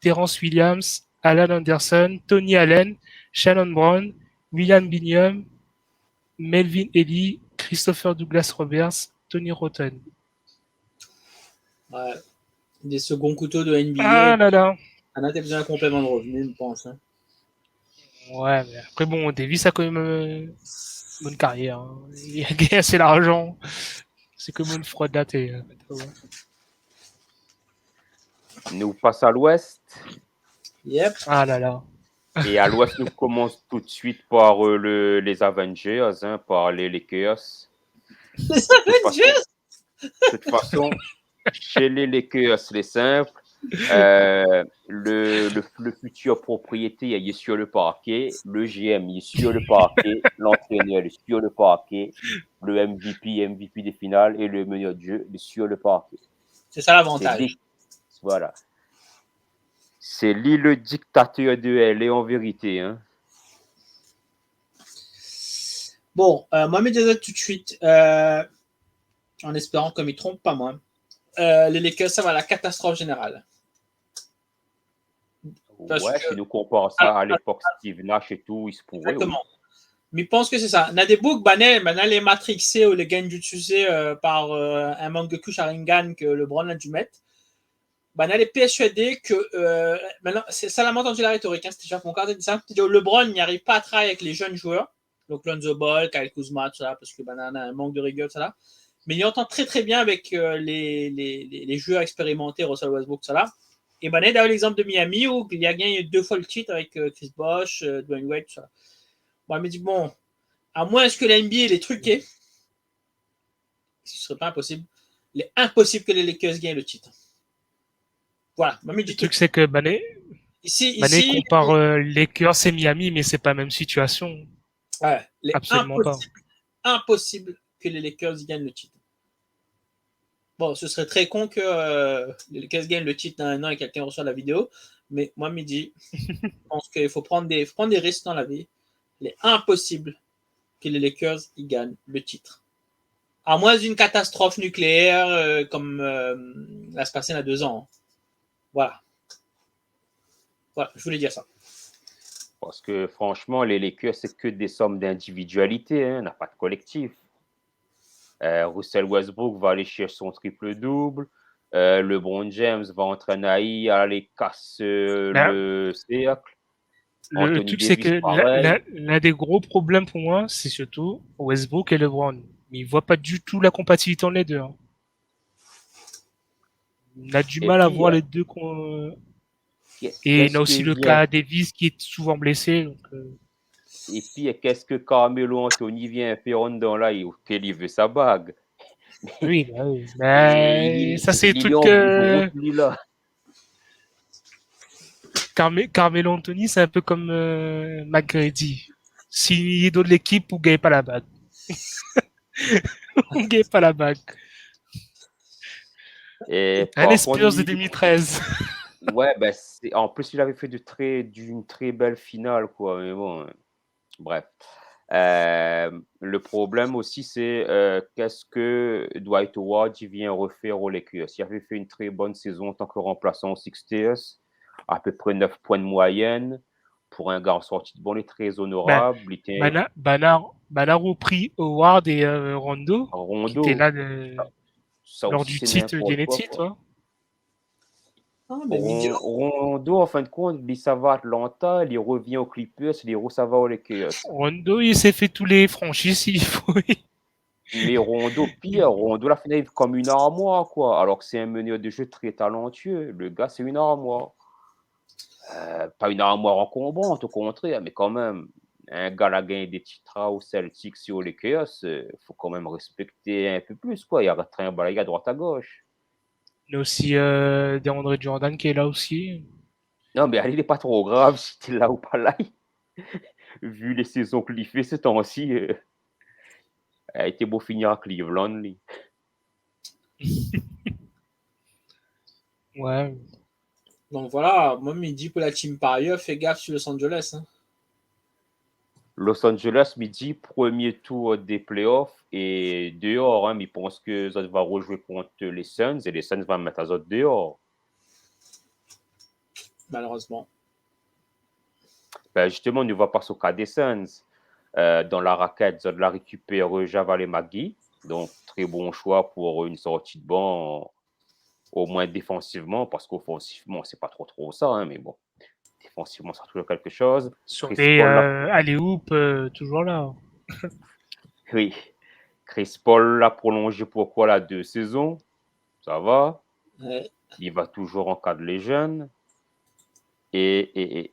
Terrence Williams, Alan Anderson, Tony Allen, Shannon Brown, William Bingham, Melvin Ely, Christopher Douglas Roberts, Tony Rotten. Ouais. Des seconds couteaux de NBA. Ah là là. On a besoin d'un complément de revenu, je pense. Hein. Ouais, mais après bon, Davis a quand même bonne carrière. Hein. Il a gagné assez d'argent. C'est comme une fraude datée. Ouais. Nous passe à l'ouest. Yep. Ah là là. Et à l'ouest, nous commence tout de suite par les Avengers, hein, par les Lakers. De toute façon, chez les Lakers, c'est simple. Le futur propriétaire il est sur le parquet, le GM il est sur le parquet, l'entraîneur il est sur le parquet, le MVP des finales et le meilleur de jeu il est sur le parquet. C'est ça l'avantage. Voilà. C'est lui le dictateur de LA en vérité. Hein. Bon, moi, mes deux tout de suite, en espérant que je ne me trompe pas, moi. Les Lakers, ça va la catastrophe générale. Parce Ouais, que, si nous comparons ça à l'époque Steve Nash et tout, il se pourrait. exactement. Oui. Mais je pense que c'est ça. Il y a des books, les matrixés ou les genjutsusés par un Mangekyou Sharingan que LeBron a dû mettre. Elle est persuadé que maintenant, c'est ça l'a entendu la rhétorique. Hein, c'était déjà mon cadre de ça. LeBron n'y arrive pas à travailler avec les jeunes joueurs, donc Lonzo Ball, Kyle Kuzma, tout ça, parce que a un manque de rigueur, tout ça. Mais il entend très très bien avec les joueurs expérimentés, Russell Westbrook, tout ça. Et il a l'exemple de Miami où il a gagné 2 fois le titre avec Chris Bosh, Dwayne Wade, tout ça. Bon, il me dit bon, à moins que la NBA les truqué, ce ne serait pas impossible, il est impossible que les Lakers gagnent le titre. Voilà. Le truc, c'est que Mané compare Lakers et Miami, mais c'est pas la même situation. Ouais, absolument impossible que les Lakers gagnent le titre. Bon, ce serait très con que les Lakers gagnent le titre dans un an et quelqu'un reçoit la vidéo, mais moi, je pense qu'il faut prendre des risques dans la vie. Il est impossible que les Lakers y gagnent le titre. À moins d'une catastrophe nucléaire comme la se passer il y a 2 ans. Voilà. Voilà, je voulais dire ça. Parce que franchement, les Lakers, c'est que des sommes d'individualité, hein, on n'a pas de collectif. Russell Westbrook va aller chercher son triple-double. LeBron James va entraîner à aller casser le cercle. Le Anthony truc, c'est Davis, que pareil. l'un des gros problèmes pour moi, c'est surtout Westbrook et LeBron. Mais il voit pas du tout la compatibilité entre les deux. Hein. Il a du Et mal à puis, voir les deux. Et il a aussi le cas Davis qui est souvent blessé. Donc, Et puis, qu'est-ce que Carmelo Anthony vient faire dans là, il veut sa bague. Oui, bah oui. Mais ça, c'est le truc que... Carmelo Anthony, c'est un peu comme McGrady. S'il est dans l'équipe, vous ne gagnez pas la bague. Vous ne gagnez pas la bague. Un Spurs de 2013. Ouais, ben en plus, il avait fait d'une très belle finale, quoi. Mais bon, bref. Le problème aussi, c'est qu'est-ce que Dwight Howard vient refaire aux Lakers. Il avait fait une très bonne saison en tant que remplaçant aux Sixers, à peu près 9 points de moyenne. Pour un gars sorti de bon, il est très honorable. Bana repris Howard et Rondo, qui étaient là lors du titre des titres. Rondo, en fin de compte, ça va à Atlanta, il revient aux Clippers, ça va aux Lakers. Rondo, il s'est fait tous les franchises s'il faut. Mais Rondo, pire, Rondo, la finale, comme une armoire, quoi. Alors que c'est un meneur de jeu très talentueux. Le gars, c'est une armoire. Pas une armoire encombrante, au contraire, mais quand même, un gars a gagné des titres aux Celtics et aux Lakers, il faut quand même respecter un peu plus, quoi. Il y a un balayage à droite à gauche. On a aussi DeAndre Jordan qui est là aussi. Non, mais il n'est pas trop grave si tu es là ou pas là. Vu les saisons qu'il fait ce temps-ci, a été beau finir à Cleveland. Lui. Ouais. Donc voilà, moi, il dit pour la team parieur, fais gaffe sur Los Angeles. Hein. Los Angeles, midi, premier tour des playoffs et dehors. Hein, mais il pense que ça va rejouer contre les Suns et les Suns vont mettre à autres dehors. Malheureusement. Ben justement, on ne va pas au cas des Suns. Dans la raquette, ça de la récupère Javal et Magui. Donc, très bon choix pour une sortie de banc, au moins défensivement, parce qu'offensivement, c'est pas trop ça, hein, mais bon, défensivement, ça toujours quelque chose. Sur Chris des Paul, alley-oop, toujours là. oui. Chris Paul l'a prolongé pour quoi, là, 2 saisons. Ça va. Ouais. Il va toujours encadrer les jeunes. Et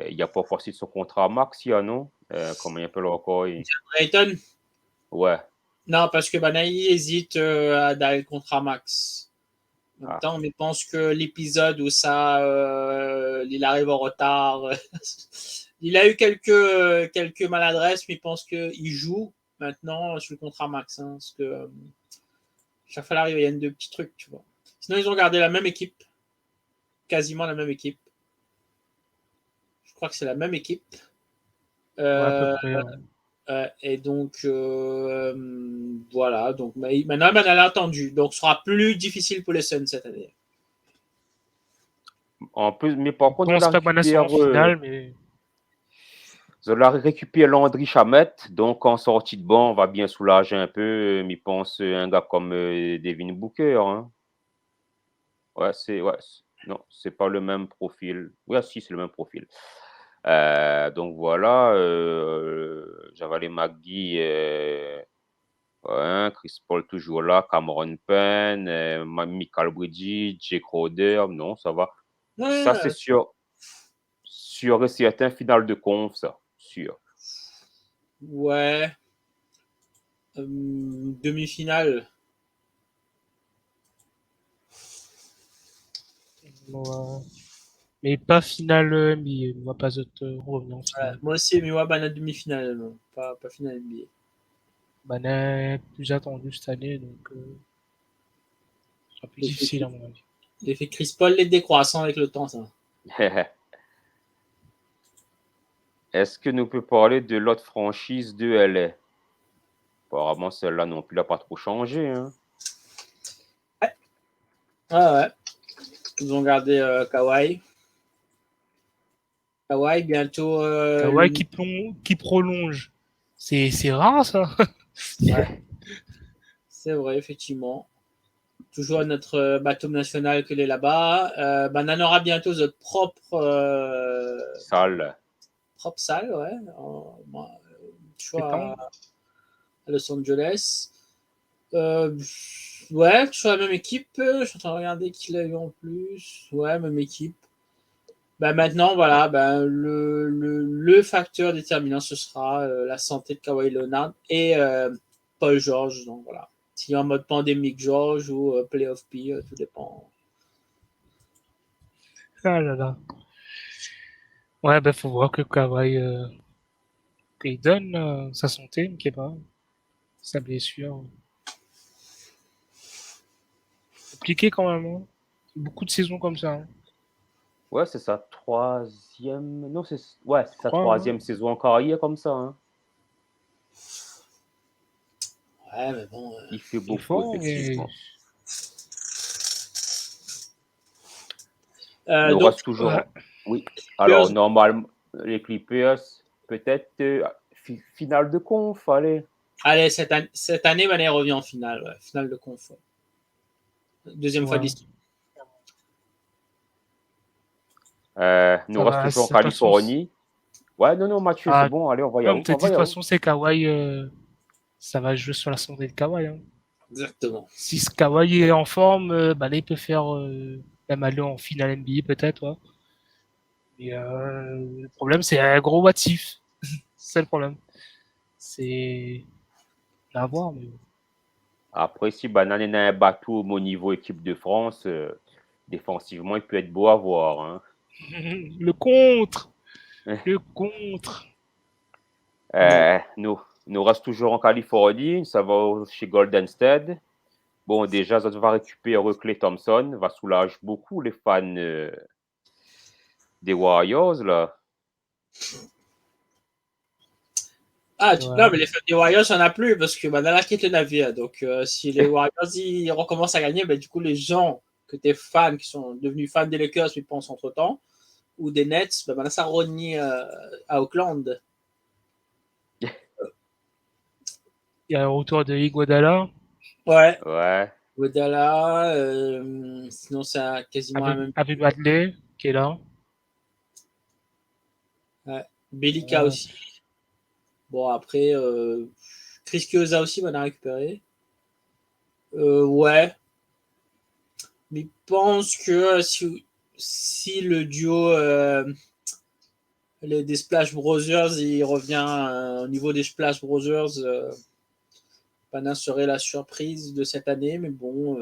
il n'y a pas forcé de son contrat à Max, il y a, non? Comment il appelle encore? Drayton? Ouais. Non, parce que Banaï hésite à donner le contrat max. En même temps, on pense que l'épisode où ça, il arrive en retard. Il a eu quelques maladresses, mais il pense qu'il joue maintenant sur le contrat max. Hein, parce que chaque fois qu'il arrive, il y a deux petits trucs, tu vois. Sinon, ils ont gardé la même équipe. Quasiment la même équipe. Je crois que c'est la même équipe. Ouais, à peu près. Et donc, voilà. Donc, maintenant, on a attendu. Donc, ce sera plus difficile pour les Suns cette année. En plus, mais par contre, Je pense pas que Mana soit en finale, mais. Zola récupère Landry Chamet, donc en sortie de banc, on va bien soulager un peu, mais pense un gars comme Devin Booker. Hein. Ouais, non, c'est pas le même profil. Oui, si, c'est le même profil. Donc voilà, Javalé McGee, ouais, Chris Paul toujours là, Cameron Payne, Michael Bridges, Jake Crowder, non, ça va. Ça, c'est sûr et certain, finale de conf, ça, sûr. Ouais. Demi-finale. Ouais. Mais pas finale NBA. On va pas revenir en finale. Ouais, moi aussi, mais ouais, la demi-finale, non. Pas finale NBA. Mana est plus attendu cette année, donc ce sera plus difficile à mon avis. L'effet Chris Paul les décroissant avec le temps, ça. Est-ce que nous pouvons parler de l'autre franchise de LA? Apparemment, celle-là non plus n'a pas trop changé. Hein. Ouais. Ils ont gardé Kawhi. Kawhi, bientôt. Kawhi qui prolonge. C'est rare, ça. Ouais. C'est vrai, effectivement. Toujours notre bateau national que l'est là-bas. On aura bientôt notre Salle. propre salle, ouais. Choix à Los Angeles. Ouais, toujours la même équipe. Je suis en train de regarder qui l'a eu en plus. Ouais, même équipe. Maintenant, voilà, le facteur déterminant, ce sera la santé de Kawhi Leonard et Paul George. Donc voilà. S'il est en mode pandémique George ou Playoff P, tout dépend. Ah là là. Ouais, faut voir que Kawhi qu'il donne sa santé, qui est pas sa blessure. Compliqué quand même. Hein. Beaucoup de saisons comme ça. Hein. Ouais, c'est sa troisième. Non, c'est sa troisième saison en carrière comme ça. Hein. Ouais, mais bon. Il fait beaucoup, effectivement. Mais on reste toujours. Ouais. Oui. Alors, normalement, les Clippers, peut-être finale de conf, allez. Allez, cette année, Mané revient en finale. Ouais. Finale de conf. Deuxième fois de l'histoire. Nous reste toujours en Californie. Ouais, non, Mathieu, c'est bon. Allez, on va y aller. De toute façon, c'est Kawhi. Ça va jouer sur la santé de Kawhi. Hein. Exactement. Si Kawhi est en forme, là, il peut faire même aller en finale NBA peut-être. Ouais. Mais le problème, c'est un gros what if. C'est ça le problème. C'est à voir, mais Après, si Banane a un bateau au niveau équipe de France, défensivement, il peut être beau à voir. Hein. Le contre. Le contre. Nous reste toujours en Californie. Ça va chez Golden State. Bon, déjà, ça va récupérer Klay Thompson. Va soulager beaucoup les fans des Warriors, là. Non, mais les fans des Warriors, il n'y en a plus parce que Manala quitte le navire. Donc, si les Warriors ils recommencent à gagner, du coup, les gens que tu es fans, qui sont devenus fans des Lakers, mais pensent entre temps, ou des Nets, maintenant ça rogne à Auckland. Il y a un retour de Iguodala. Ouais. Ouais. Iguodala, sinon c'est quasiment la même. Avec Bradley, qui est là. Ouais. Belika aussi. Bon, après, Chris Chiosa aussi va en récupérer. Ouais. Mais je pense que si le duo des Splash Brothers, il revient au niveau des Splash Brothers, Pana serait la surprise de cette année, mais bon,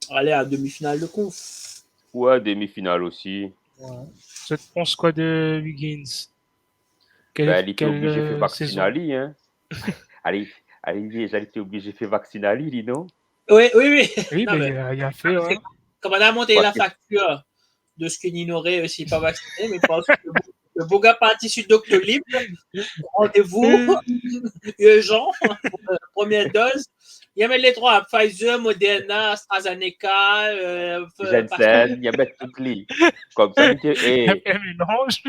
aller à demi-finale de conf. Ouais, demi-finale aussi. Ouais. Je pense quoi de Wiggins? Il était obligé de faire saison? vaccinali, hein. allez, j'allais été obligé de faire vaccinali, dis non? Oui. Oui, non, mais il a fait, ouais. Comme on a monté la facture de ce que Nino réussit pas vacciné, mais parce que le beau gars parti sur Doctolib, rendez-vous urgent pour la première dose. Il y a les trois, Pfizer, Moderna, AstraZeneca, Jensen, il y a toutes les. Comme ça, il un mélange.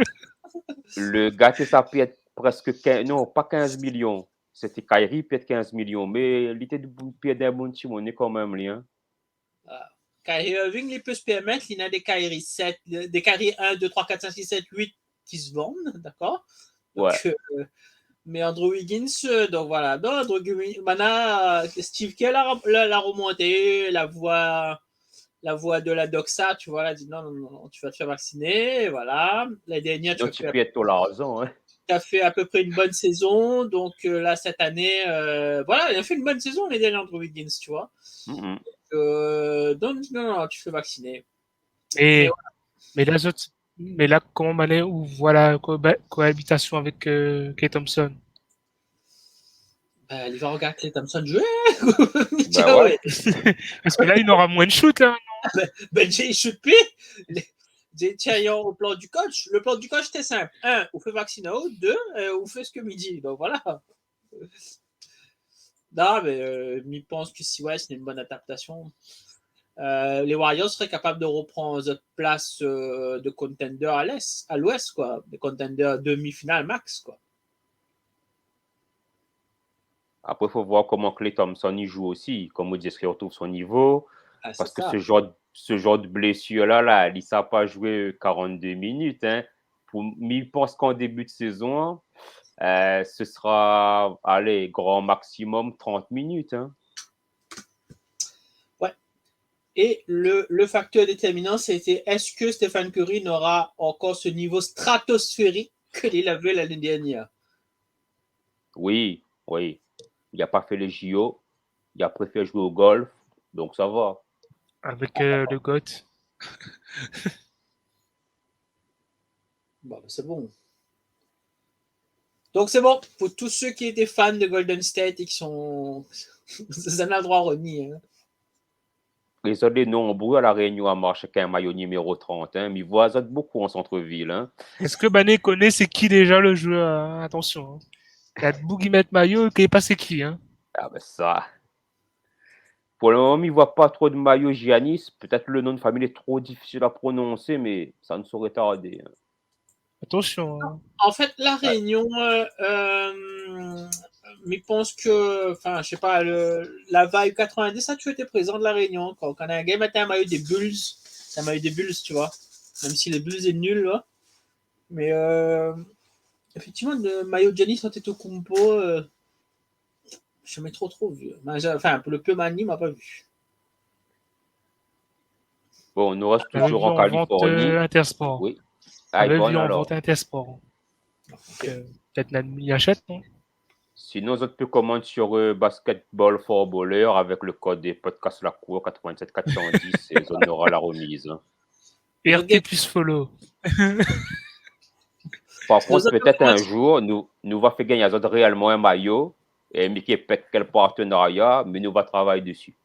Le gars, ça peut être presque 15, non, pas 15 millions. C'était Kyrie, peut-être 15 millions, mais il était d'un bon monnaie quand même, lui. Hein. Kyrie Irving, il peut se permettre, il y a des Kyrie 7, des Kyrie 1, 2, 3, 4, 5, 6, 7, 8 qui se vendent, d'accord? Donc, ouais. Mais Andrew Wiggins, donc voilà. Donc, Andrew Wiggins, maintenant, Steve Kerr l'a remonté, la voix de la doxa, tu vois, elle a dit non, tu vas te faire vacciner, voilà. La dernière, Donc, tu peux être au l'argent, hein. Tu as fait à peu près une bonne saison, donc là, cette année, voilà, il a fait une bonne saison les derniers Andrew Wiggins, tu vois. Donc, non, tu fais vacciner. Mais là, comment Mané ouvre la cohabitation avec Klay Thompson? Il va regarder Klay Thompson jouer. Ouais. Parce que là, il aura moins de shoot, là. J'ai shoot plus. Tiens, au plan du coach. Le plan du coach, c'était simple. 1, on fait vacciner. 2, on fait ce que midi. Donc voilà. Non, mais je pense que si ouais, c'est une bonne adaptation. Les Warriors seraient capables de reprendre cette place de contender à l'ouest, quoi. De contender demi-finale max, quoi. Après, il faut voir comment Klay Thompson y joue aussi. Comme on dit, est-ce qu'il retrouve son niveau? Parce que ce genre de blessure-là, il ne sait pas jouer 42 minutes. Hein. Mais il pense qu'en début de saison, ce sera, allez, grand maximum 30 minutes. Hein. Ouais. Et le facteur déterminant, c'était est-ce que Stephen Curry n'aura encore ce niveau stratosphérique qu'il avait l'année dernière? Oui. Il n'a pas fait les JO. Il a préféré jouer au golf. Donc, ça va. Avec le GOAT. Bon, c'est bon. Donc, c'est bon. Pour tous ceux qui étaient fans de Golden State et qui sont... ça n'a le droit remis. Hein. Ils sont des nombreux à la Réunion à marcher avec un maillot numéro 30. Hein, mais ils voient beaucoup en centre-ville. Hein. Est-ce que Mané connaît c'est qui déjà le joueur? Attention. Hein. Il y a Boogie Maillot qui n'est pas c'est qui. Hein. Ah ben ça. Pour le moment, il ne voit pas trop de maillot Giannis. Peut-être le nom de famille est trop difficile à prononcer, mais ça ne saurait tarder. Hein. Attention. Hein. En fait, la Réunion, mais je pense que, enfin, je sais pas, la Vibe 90, ça tu étais présent de la Réunion. Quand on a un game mettait un maillot des Bulls, c'est un maillot des Bulls, tu vois. Même si les Bulls est nul, là. Mais effectivement, le maillot de Giannis Antetokounmpo, je mets trop vu. Enfin, pour le peu Mani, m'a pas vu. Bon, on nous reste toujours en Californie. Intersport. Oui. J'avais vu en vente Intersport. Peut-être Nani achète, non? Sinon, vous pouvez commander sur Basketball for Baller avec le code des podcasts La Cour 87 410 et on aura la remise. RT plus follow. Par contre, peut-être un jour, nous va faire gagner à réellement un maillot et Mickey pète quel partenariat, mais nous va travailler dessus.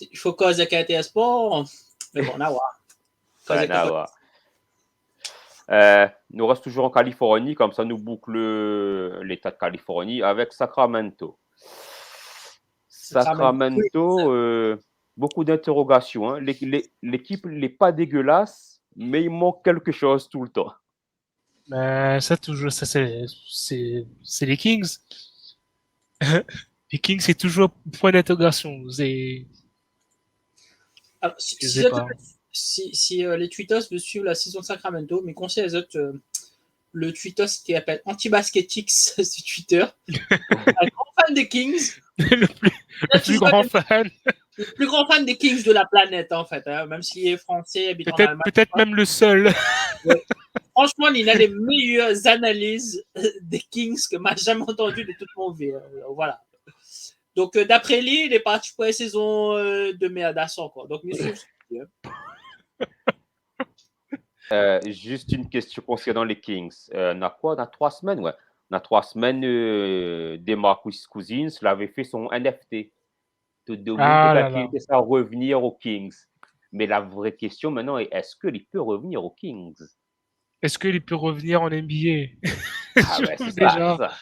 Il faut cause de qualité sport, mais bon, on a voir. Nous restons toujours en Californie, comme ça nous boucle l'État de Californie avec Sacramento. Beaucoup d'interrogations. Hein. L'équipe n'est pas dégueulasse, mais il manque quelque chose tout le temps. Ça toujours, ça c'est les Kings. Les Kings, c'est toujours point d'interrogation. Alors, si les tweetos veulent suivre la saison de Sacramento, mes conseils aux autres, le tweetos qui appelle Antibasketix sur Twitter, un grand fan des Kings. le plus grand fan. Le plus grand fan des Kings de la planète, en fait, hein, même s'il est français, habite en Allemagne. Peut-être même le seul. Ouais. Franchement, il a les meilleures analyses des Kings que m'a jamais entendu de toute mon vie. Voilà. Donc, d'après lui, il est parti pour une saison de merde à 100, quoi. Donc, monsieur, juste une question concernant les Kings. On a quoi? On a 3 semaines, ouais. On a 3 semaines, DeMarcus Cousins l'avait fait son NFT. Tout le monde peut était ça revenir aux Kings. Mais la vraie question maintenant est, est-ce qu'il peut revenir aux Kings? Est-ce qu'il peut revenir en NBA? Ah ouais, c'est déjà ça.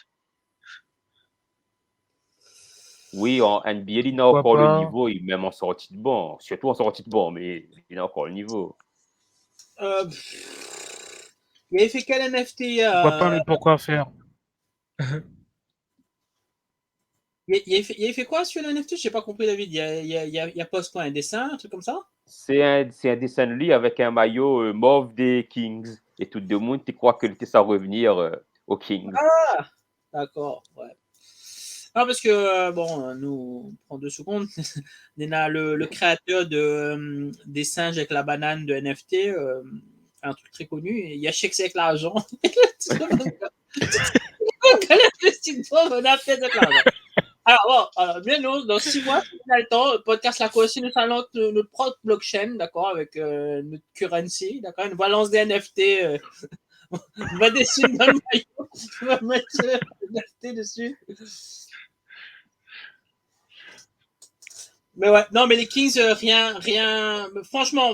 Oui, en NBA, il a encore le niveau, il même en sortie de banc. Surtout en sortie de banc, mais il a encore le niveau. Il avait fait quel NFT? Pourquoi pas, mais pourquoi faire? Il avait fait quoi sur le NFT? Je n'ai pas compris, David. Il a posté quoi? Un dessin, un truc comme ça? C'est un dessin de lui avec un maillot mauve des Kings. Et tout le monde, tu crois qu'il était ça revenir aux Kings. Ah! D'accord, ouais. Non, parce que, bon, nous, on prend 2 secondes. Le créateur des singes avec la banane de NFT, un truc très connu, il y a Chex avec l'argent. Alors, bon, bien nous, dans 6 mois, si on a le temps, le podcast La Cour aussi, nous allons notre propre blockchain, d'accord, avec notre currency, d'accord, une balance des NFT. On va dessiner dans le maillot, on va mettre NFT dessus. Mais ouais, non, mais les Kings, rien. Franchement,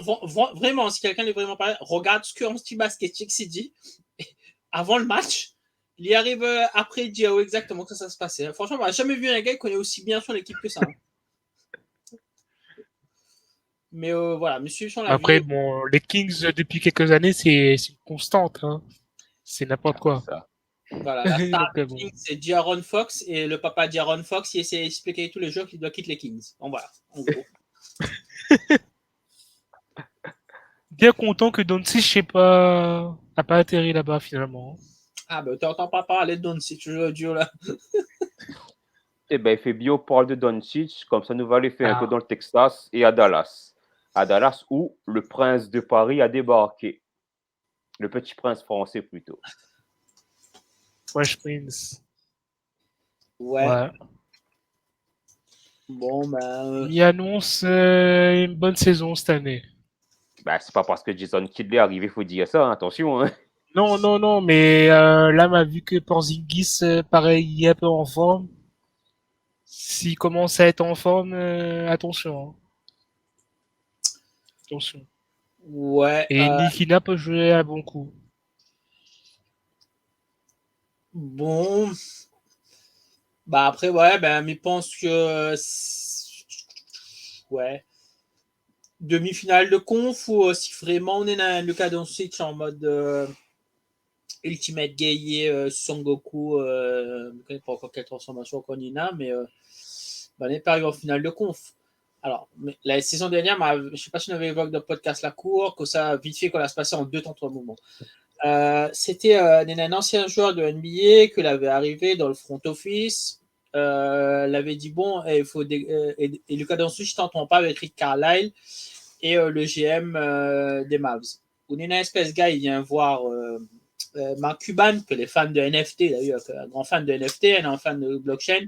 vraiment, si quelqu'un est vraiment parlé, regarde ce que Antibasketix s'est dit avant le match. Il y arrive après, il dit exactement que ça se passait. Franchement, on n'a jamais vu un gars qui connaît aussi bien son équipe que ça. Hein. Mais voilà, monsieur sur la Après, bon, les Kings, depuis quelques années, c'est une constante. Hein. C'est n'importe quoi. Ça. Voilà, la star des Kings, c'est D'Aaron Fox, et le papa d'Aaron Fox, il essaie d'expliquer tous les jours qu'il doit quitter les Kings. Bon, voilà, en gros. Bien content que Doncic n'a pas atterri là-bas, finalement. Ah, ben, t'entends pas parler de Doncic aujourd'hui, là. Eh ben, il fait bien parler de Doncic, comme ça nous va aller faire un peu dans le Texas et à Dallas. À Dallas, où le prince de Paris a débarqué. Le petit prince français, plutôt. Fresh Prince. Ouais. Bon, ben. Il annonce une bonne saison cette année. Ben, c'est pas parce que Jason Kidd est arrivé, il faut dire ça, hein, attention. Hein. Non, mais là, m'a vu que Porzingis, pareil, il est un peu en forme. S'il commence à être en forme, attention. Hein. Attention. Ouais. Et Nikina peut jouer un bon coup. Bon. Bah après, ouais, ben, mais je pense que. Ouais. Demi-finale de conf, ou si vraiment on est dans le cas Doncic en mode Ultimate Guerrier Son Goku, je ne connais pas encore quelle transformation qu'on y a, mais on est pas arrivé en finale de conf. Alors, la saison dernière, je ne sais pas si on avait évoqué dans le podcast La Cour, que ça, vite fait, qu'on a se passé en 2 temps 3 moments. C'était un ancien joueur de NBA qui avait arrivé dans le front office, l'avait dit bon, il faut et Luka Doncic, je t'entends pas avec Rick Carlisle et le GM des Mavs. Ou une espèce de gars, il vient voir Mark Cuban, que les fans de NFT, d'ailleurs, un grand fan de NFT, un fan de blockchain,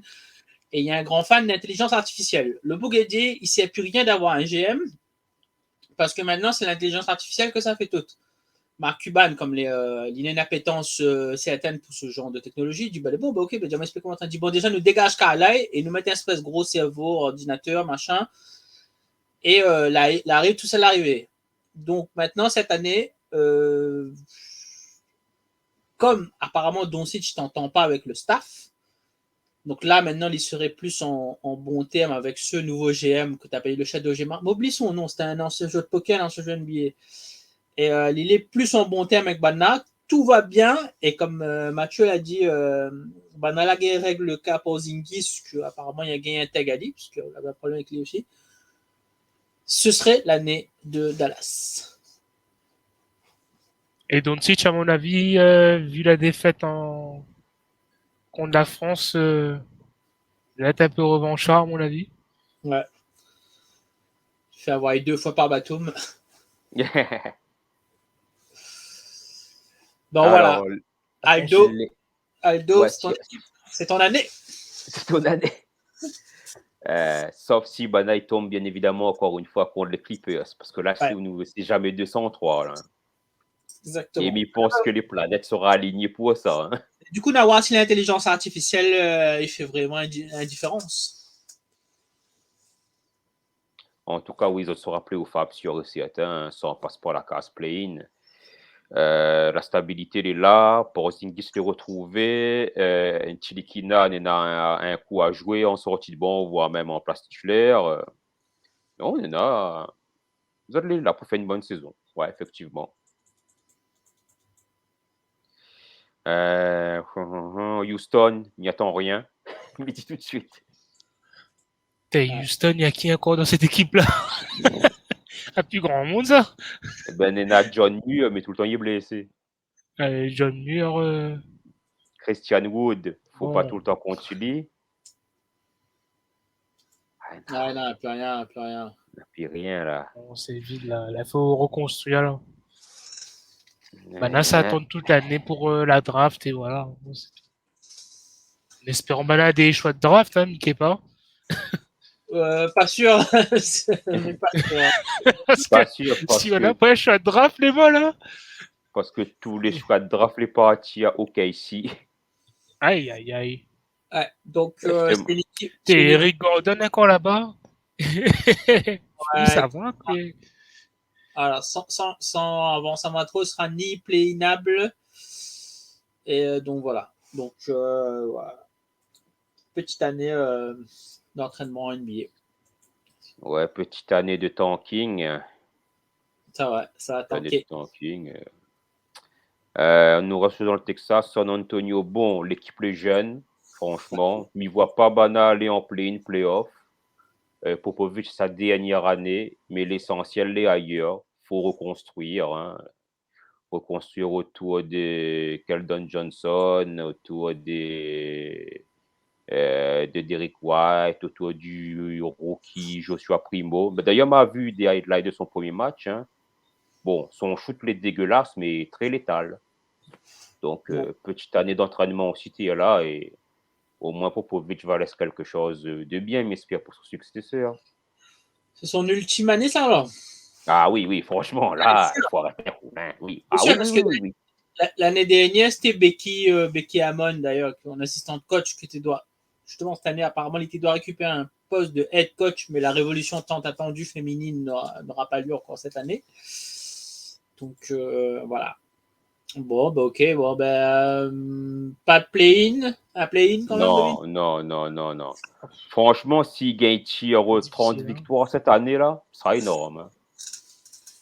et il y a un grand fan d'intelligence artificielle. Le Bougadier, il ne sait plus rien d'avoir un GM, parce que maintenant, c'est l'intelligence artificielle que ça fait tout. Mark Cuban, comme l'inénappétence certaine pour ce genre de technologie, il dit bon, ok, ben, m'explique comment on dit bon, déjà, nous dégage Carlyle et nous mettre un espèce de gros cerveau, ordinateur, machin, et l'arrive, tout ça l'arrivée. Donc maintenant, cette année, comme apparemment Doncic, je t'entends pas avec le staff, donc là, maintenant, il serait plus en bon terme avec ce nouveau GM que tu as payé le Shadow GM. M'oublie son nom, c'était un ancien jeu de poker, un ancien jeu NBA. Et il est plus en bon terme avec Bana. Tout va bien. Et comme Mathieu l'a dit, Bana a règle le cas pour Zingis, qu'apparemment il a gagné un tag à lui, parce qu'il avait un problème avec lui aussi. Ce serait l'année de Dallas. Et Doncic, à mon avis, vu la défaite contre la France, il va être un peu revanchard, à mon avis. Ouais. Je fais avoir 2 fois par Batum. Donc Alors, voilà. Aldo, ouais, c'est ton année. C'est ton année. Sauf si Bana il tombe bien évidemment encore une fois contre les Clippers, parce que là, c'est jamais 203. Là. Exactement. Et il pense que les planètes seront alignées pour ça. Hein. Du coup, d'avoir si l'intelligence artificielle, il fait vraiment une différence. En tout cas, oui, ils se rappelé au Fab sûr et certain, ça on passe par la case play-in. La stabilité elle est là, Porzingis les retrouver, Ntilikina a un coup à jouer en sortie de banc, voire même en place titulaire. Non, on a, vous êtes là pour faire une bonne saison. Ouais, effectivement. Houston, n'y attend rien. Il me dit tout de suite. Houston, il y a qui encore dans cette équipe-là? Un plus grand monde, ça? Ben, il y a John Muir, mais tout le temps il est blessé. John Muir. Christian Wood, faut pas Bon. tout le temps qu'on utilise. Non, non, plus rien, plus rien. Il n'y a plus rien là. Bon, c'est vide là. Il faut reconstruire là. Maintenant, ça attend toute l'année pour la draft et voilà. En espérant Bana des choix de draft, hein, Mickey pas. Pas sûr. Pas sûr. Parce Pas que sûr, si on a pas un choix de draft, les mots là. parce que tous les choix de draft les partis à OKC. Aïe, aïe, aïe. Ouais, donc, C'est- c'est une équipe. T'es Eric Gordon encore là-bas? Oui, ça va. Alors, sans avant trop, sera ni playable. Et donc, voilà. Donc, voilà. Petite année d'entraînement NBA. Ouais, petite année de tanking. Ça va Année tanker. de tanking. Nous restons dans le Texas, San Antonio. Bon, l'équipe est jeune, franchement. Mais il ne voit pas Bana aller en play-in, play-off. Popovic, sa dernière année, mais l'essentiel est ailleurs. Il faut reconstruire. Hein. Reconstruire autour de Keldon Johnson, autour de Derek White, autour du rookie Joshua Primo. D'ailleurs, m'a vu des highlights de son premier match. Hein. Bon, son shoot est dégueulasse, mais très létal. Donc, petite année d'entraînement aussi, tu es là et au moins Popovic va laisser quelque chose de bien, m'espère, pour son successeur. C'est son ultime année, ça, alors? Ah oui, franchement, là, il faut arrêter. Hein, oui. Ah sûr, oui. L'année dernière, c'était Becky Hammon, d'ailleurs, mon assistante coach, qui doit, justement, cette année, apparemment, il doit récupérer un poste de head coach, mais la révolution tant attendue féminine n'aura pas lieu encore cette année. Donc, voilà. Bon, bah, ok. Bon, pas de play-in. Un play-in quand même, Non. Franchement, si gagne 30 victoires cette année-là, ce sera énorme. Hein.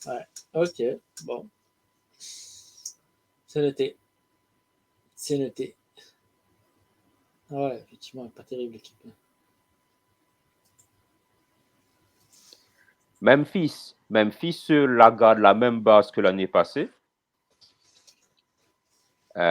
Ouais, ok. Bon. C'est noté. Ouais, effectivement, pas terrible l'équipe. Memphis, la garde la même base que l'année passée. Il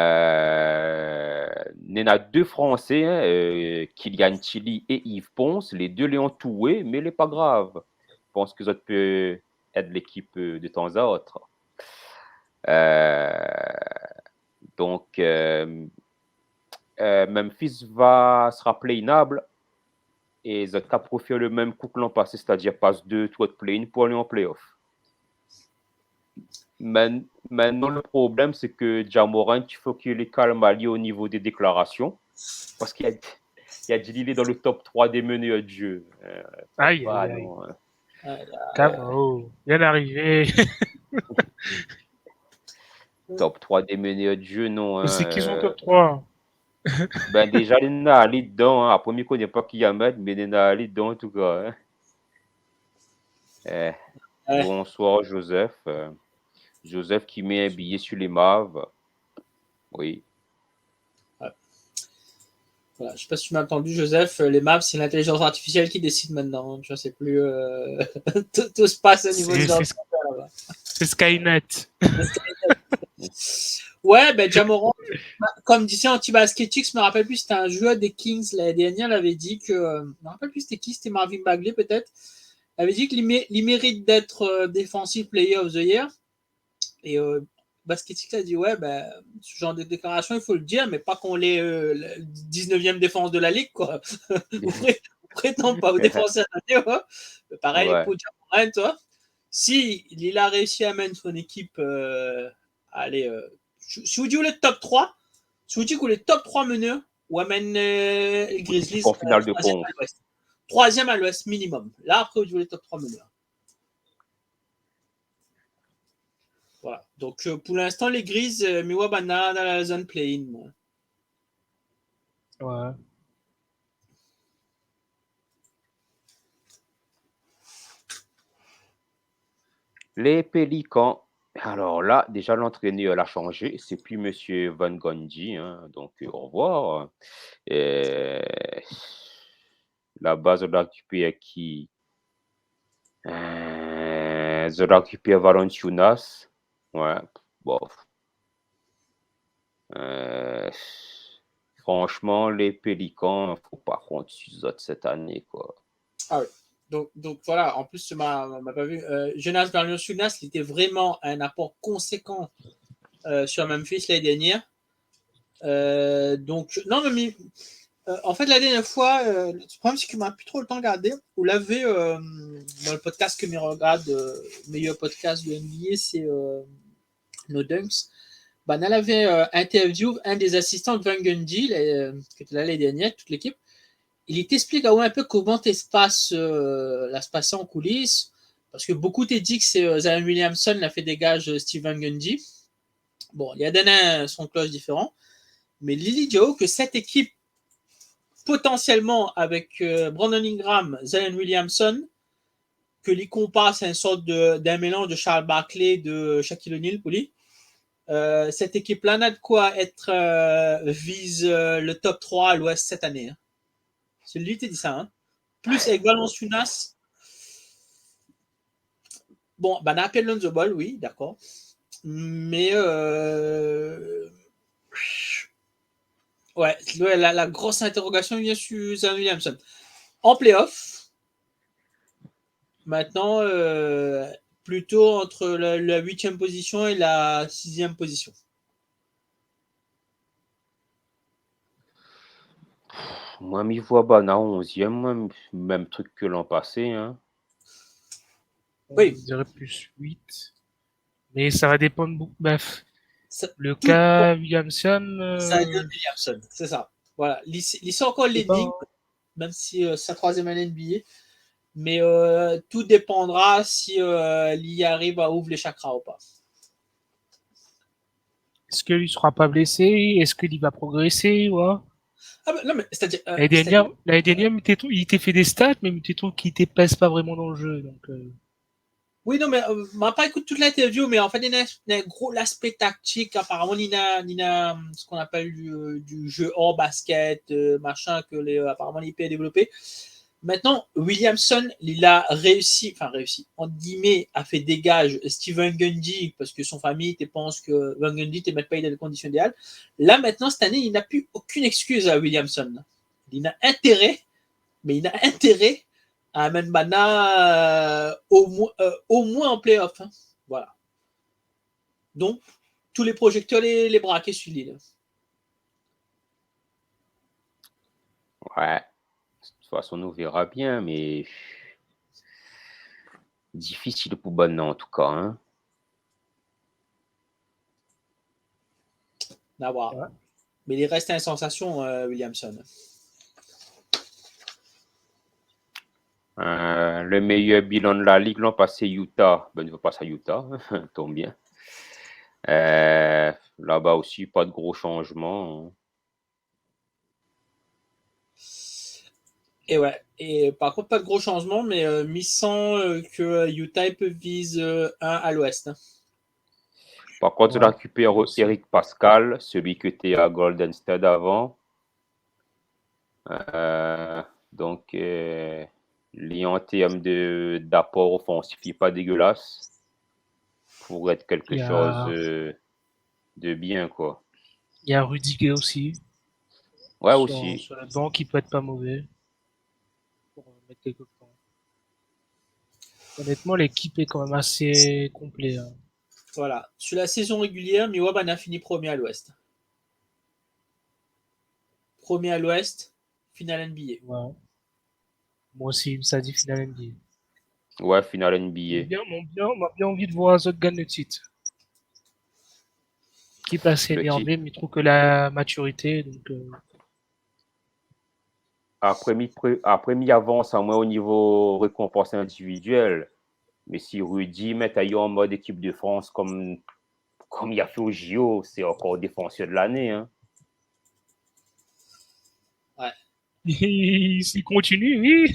y en a 2 Français, hein, Kylian Chili et Yves Ponce. Les 2 les ont toués, mais n'est pas grave. Je pense que ça peut être l'équipe de temps à autre. Donc, Memphis sera play-inable et The Cap refait le même coup que l'an passé, c'est-à-dire passe 2 tours de play-in pour aller en playoff. Maintenant, le problème, c'est que Ja Morant, il faut qu'il est calme au niveau des déclarations parce qu'il y a dit dans le top 3 des meneurs de jeu. Aïe, Bah, aïe, aïe. non, Camo, bien arrivé. top 3 des meneurs de jeu, non. C'est qui son top 3? Ben déjà, il y a allé dedans. Hein. Après, je ne connais pas qui y a mettre, mais il y a allé dedans en tout cas. Hein. Ouais. Bonsoir, Joseph. Joseph qui met un billet sur les Mavs. Oui. Voilà. Je sais pas si tu m'as entendu, Joseph. Les maps, c'est l'intelligence artificielle qui décide maintenant. Tu vois, c'est plus tout se passe au niveau de là-bas. C'est Skynet. Ouais, ben Ja Morant, comme disait Anti-Basketix, je me rappelle plus, c'était un joueur des Kings l'année dernière, il avait dit que, je me rappelle plus c'était qui, c'était Marvin Bagley peut-être, il avait dit qu'il mérite d'être Defensive Player of the Year. Et Basketix a dit ouais, ben, ce genre de déclaration, il faut le dire, mais pas qu'on l'ait la 19e défense de la ligue, quoi. On prétend pas aux défenseurs d'année, ouais. Pareil Ouais. pour Ja Morant, toi. Si il a réussi à mettre son équipe à aller. Si vous dites le top 3, si vous dites que les top 3 meneurs, ou amène les Grizzlies En finale de conf. troisième à l'ouest minimum. Là, après, vous dites les top 3 meneurs. Voilà. Donc, pour l'instant, les Grises, Miwabana dans la zone play-in. Ouais. Les Pélicans. Alors là, déjà, l'entraîneur l'a changé. C'est plus Monsieur Van Gundy. Hein, donc, au revoir. La base de la récupérer qui de la récupérer Valanciunas. Ouais, bof. Franchement, les Pélicans, faut pas compter sur eux autres cette année, quoi. Ah oui. Donc voilà, en plus, m'a pas vu. Jonas Valanciunas, il était vraiment un apport conséquent sur Memphis l'année dernière. Donc, non, mais en fait, la dernière fois, le problème, c'est qu'il m'a plus trop le temps de regarder. Vous l'avez dans le podcast que me regarde, meilleur podcast de NBA, c'est No Dunks. Ben, elle avait interviewé un des assistants de Van Gundy, qui était là l'année dernière, toute l'équipe. Il t'explique un peu comment ça se passe en coulisses. Parce que beaucoup t'ont dit que c'est Zion Williamson qui a fait dégage Steve Van Gundy. Bon, il y a donné son cloche différent. Mais Lily Joe, que cette équipe, potentiellement avec Brandon Ingram, Zion Williamson, que les compare, c'est une sorte d'un mélange de Charles Barkley, de Shaquille O'Neal pour lui. Cette équipe-là n'a de quoi être vise le top 3 à l'Ouest cette année. Hein. C'est lui qui dit ça. Hein. Plus avec Valanciunas. Bon, ben, appelle Lonzo Ball, oui, d'accord. Mais ouais, la grosse interrogation vient sur Zion Williamson. En playoff, maintenant, plutôt entre la 8e position et la 6e position. Moi, m'y vois Bana 11e, même truc que l'an passé. Hein. Oui. Je dirais plus 8. Mais ça va dépendre beaucoup. Bref. Ça, Le cas Williamson. Zion Williamson, c'est ça. Voilà. Il sort encore l'énigme, même si c'est sa 3e année NBA. Mais tout dépendra si l'y arrive à ouvrir les chakras ou pas. Est-ce qu'il ne sera pas blessé? Est-ce qu'il va progresser? Ouais. Ah bah, non, mais c'est-à-dire. L'année dernière, il était fait des stats, mais il trouve qu'il ne pèse pas vraiment dans le jeu. Donc, Oui, non, mais on n'a pas écouté toute l'interview, mais en fait, il y a un gros aspect tactique. Apparemment, il y a ce qu'on appelle du jeu hors basket, machin, que apparemment l'IP a développé. Maintenant, Williamson, il a réussi, entre guillemets, a fait dégage Steven Gundy, parce que son famille pense que Van Gundy ne met pas dans les conditions idéales. Là, maintenant, cette année, il n'a plus aucune excuse à Williamson. Il a intérêt, à amener Bana au moins en playoff. Hein. Voilà. Donc, tous les projecteurs les braquer sur l'île. Ouais. De toute façon, on verra bien, mais difficile pour Bonne en tout cas. Hein. D'avoir. Ouais. Mais il reste une sensation, Williamson. Le meilleur bilan de la ligue l'an passé, Utah. Ben, il ne va pas à Utah, tombe bien. Là-bas aussi, pas de gros changements. Hein. Et ouais. Et par contre, pas de gros changements, mais Missant que Utah peut vise 1 à l'ouest. Hein. Par contre, on Ouais. récupère Eric Pascal, celui qui était à Golden State avant. Donc, lui, en termes d'apport offensif, il n'est pas dégueulasse. Pour être quelque Il y chose a, de bien, quoi. il y a Rudiger aussi. Ouais, aussi. Sur le banc qui peut être pas mauvais. Pour mettre quelques points. Honnêtement, l'équipe est quand même assez complète. Hein. Voilà. Sur la saison régulière, Milwaukee a fini premier à l'ouest. Premier à l'ouest, finale NBA. Ouais. Moi aussi, ça dit finale NBA. Ouais, finale NBA. On a bien envie de voir Zot gagner le titre. L'équipe est assez Le titre. énervée, mais il trouve que la maturité, donc Après, mi avance à moins au niveau récompense individuelle. Mais si Rudy met ailleurs en mode équipe de France comme il a fait au JO, c'est encore défenseur de l'année. Hein. Ouais. s'il continue, oui,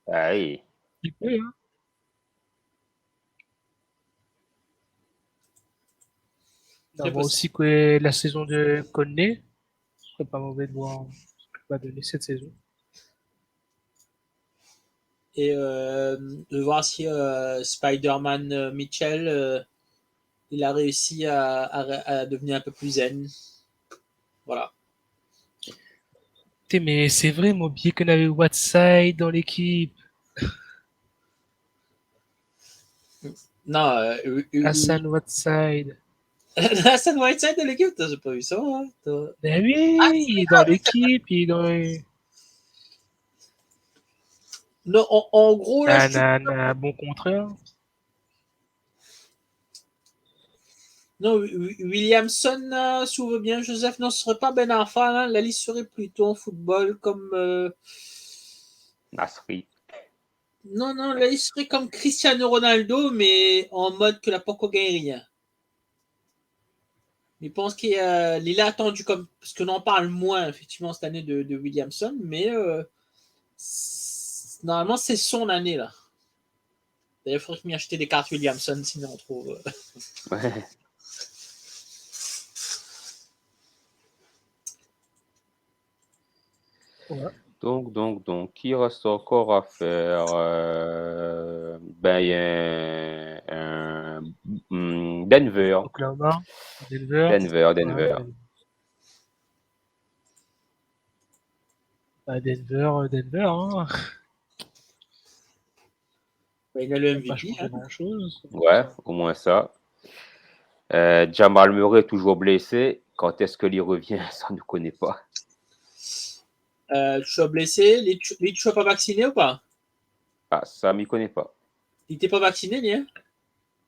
Ah, oui. il peut. Hein. On Très voit possible. aussi que la saison de Conley, ce serait pas mauvais de voir ce qu'il va donner cette saison. Et de voir si Spider-Man Mitchell, il a réussi à devenir un peu plus zen. Voilà. Mais c'est vrai, mon oublié qu'on avait Whiteside dans l'équipe. Non, Hassan Whiteside. Hassan Whiteside de l'équipe, j'ai pas vu ça. Hein, Ben oui, il est dans l'équipe, il est dans les... non, en gros, là, Un bon contraire. non, Williamson, s'ouvre bien, Joseph, non, ce serait pas Ben Arfa, hein, la liste serait plutôt en football comme. Nasri. Non, non, la liste serait comme Cristiano Ronaldo, mais en mode que la Poco gagne rien. Je pense qu'il est attendu comme. Parce qu'on en parle moins, effectivement, cette année de Williamson, mais normalement, c'est son année, là. D'ailleurs, il faudrait m'y acheter des cartes Williamson, sinon on trouve. Ouais. Ouais. Donc, qui reste encore à faire ben, il y a Denver. Oklahoma, Denver. Ouais, Denver. Denver, hein. Il a le Ça n'a pas MVP. changé Hein. grand-chose. Ouais, au moins ça. Jamal Murray toujours blessé. Quand est-ce que il revient, ça ne connaît pas. Tu sois blessé, lui, tu sois pas vacciné ou pas? Ah, ça ne m'y connaît pas. Il n'était pas vacciné, lui, hein?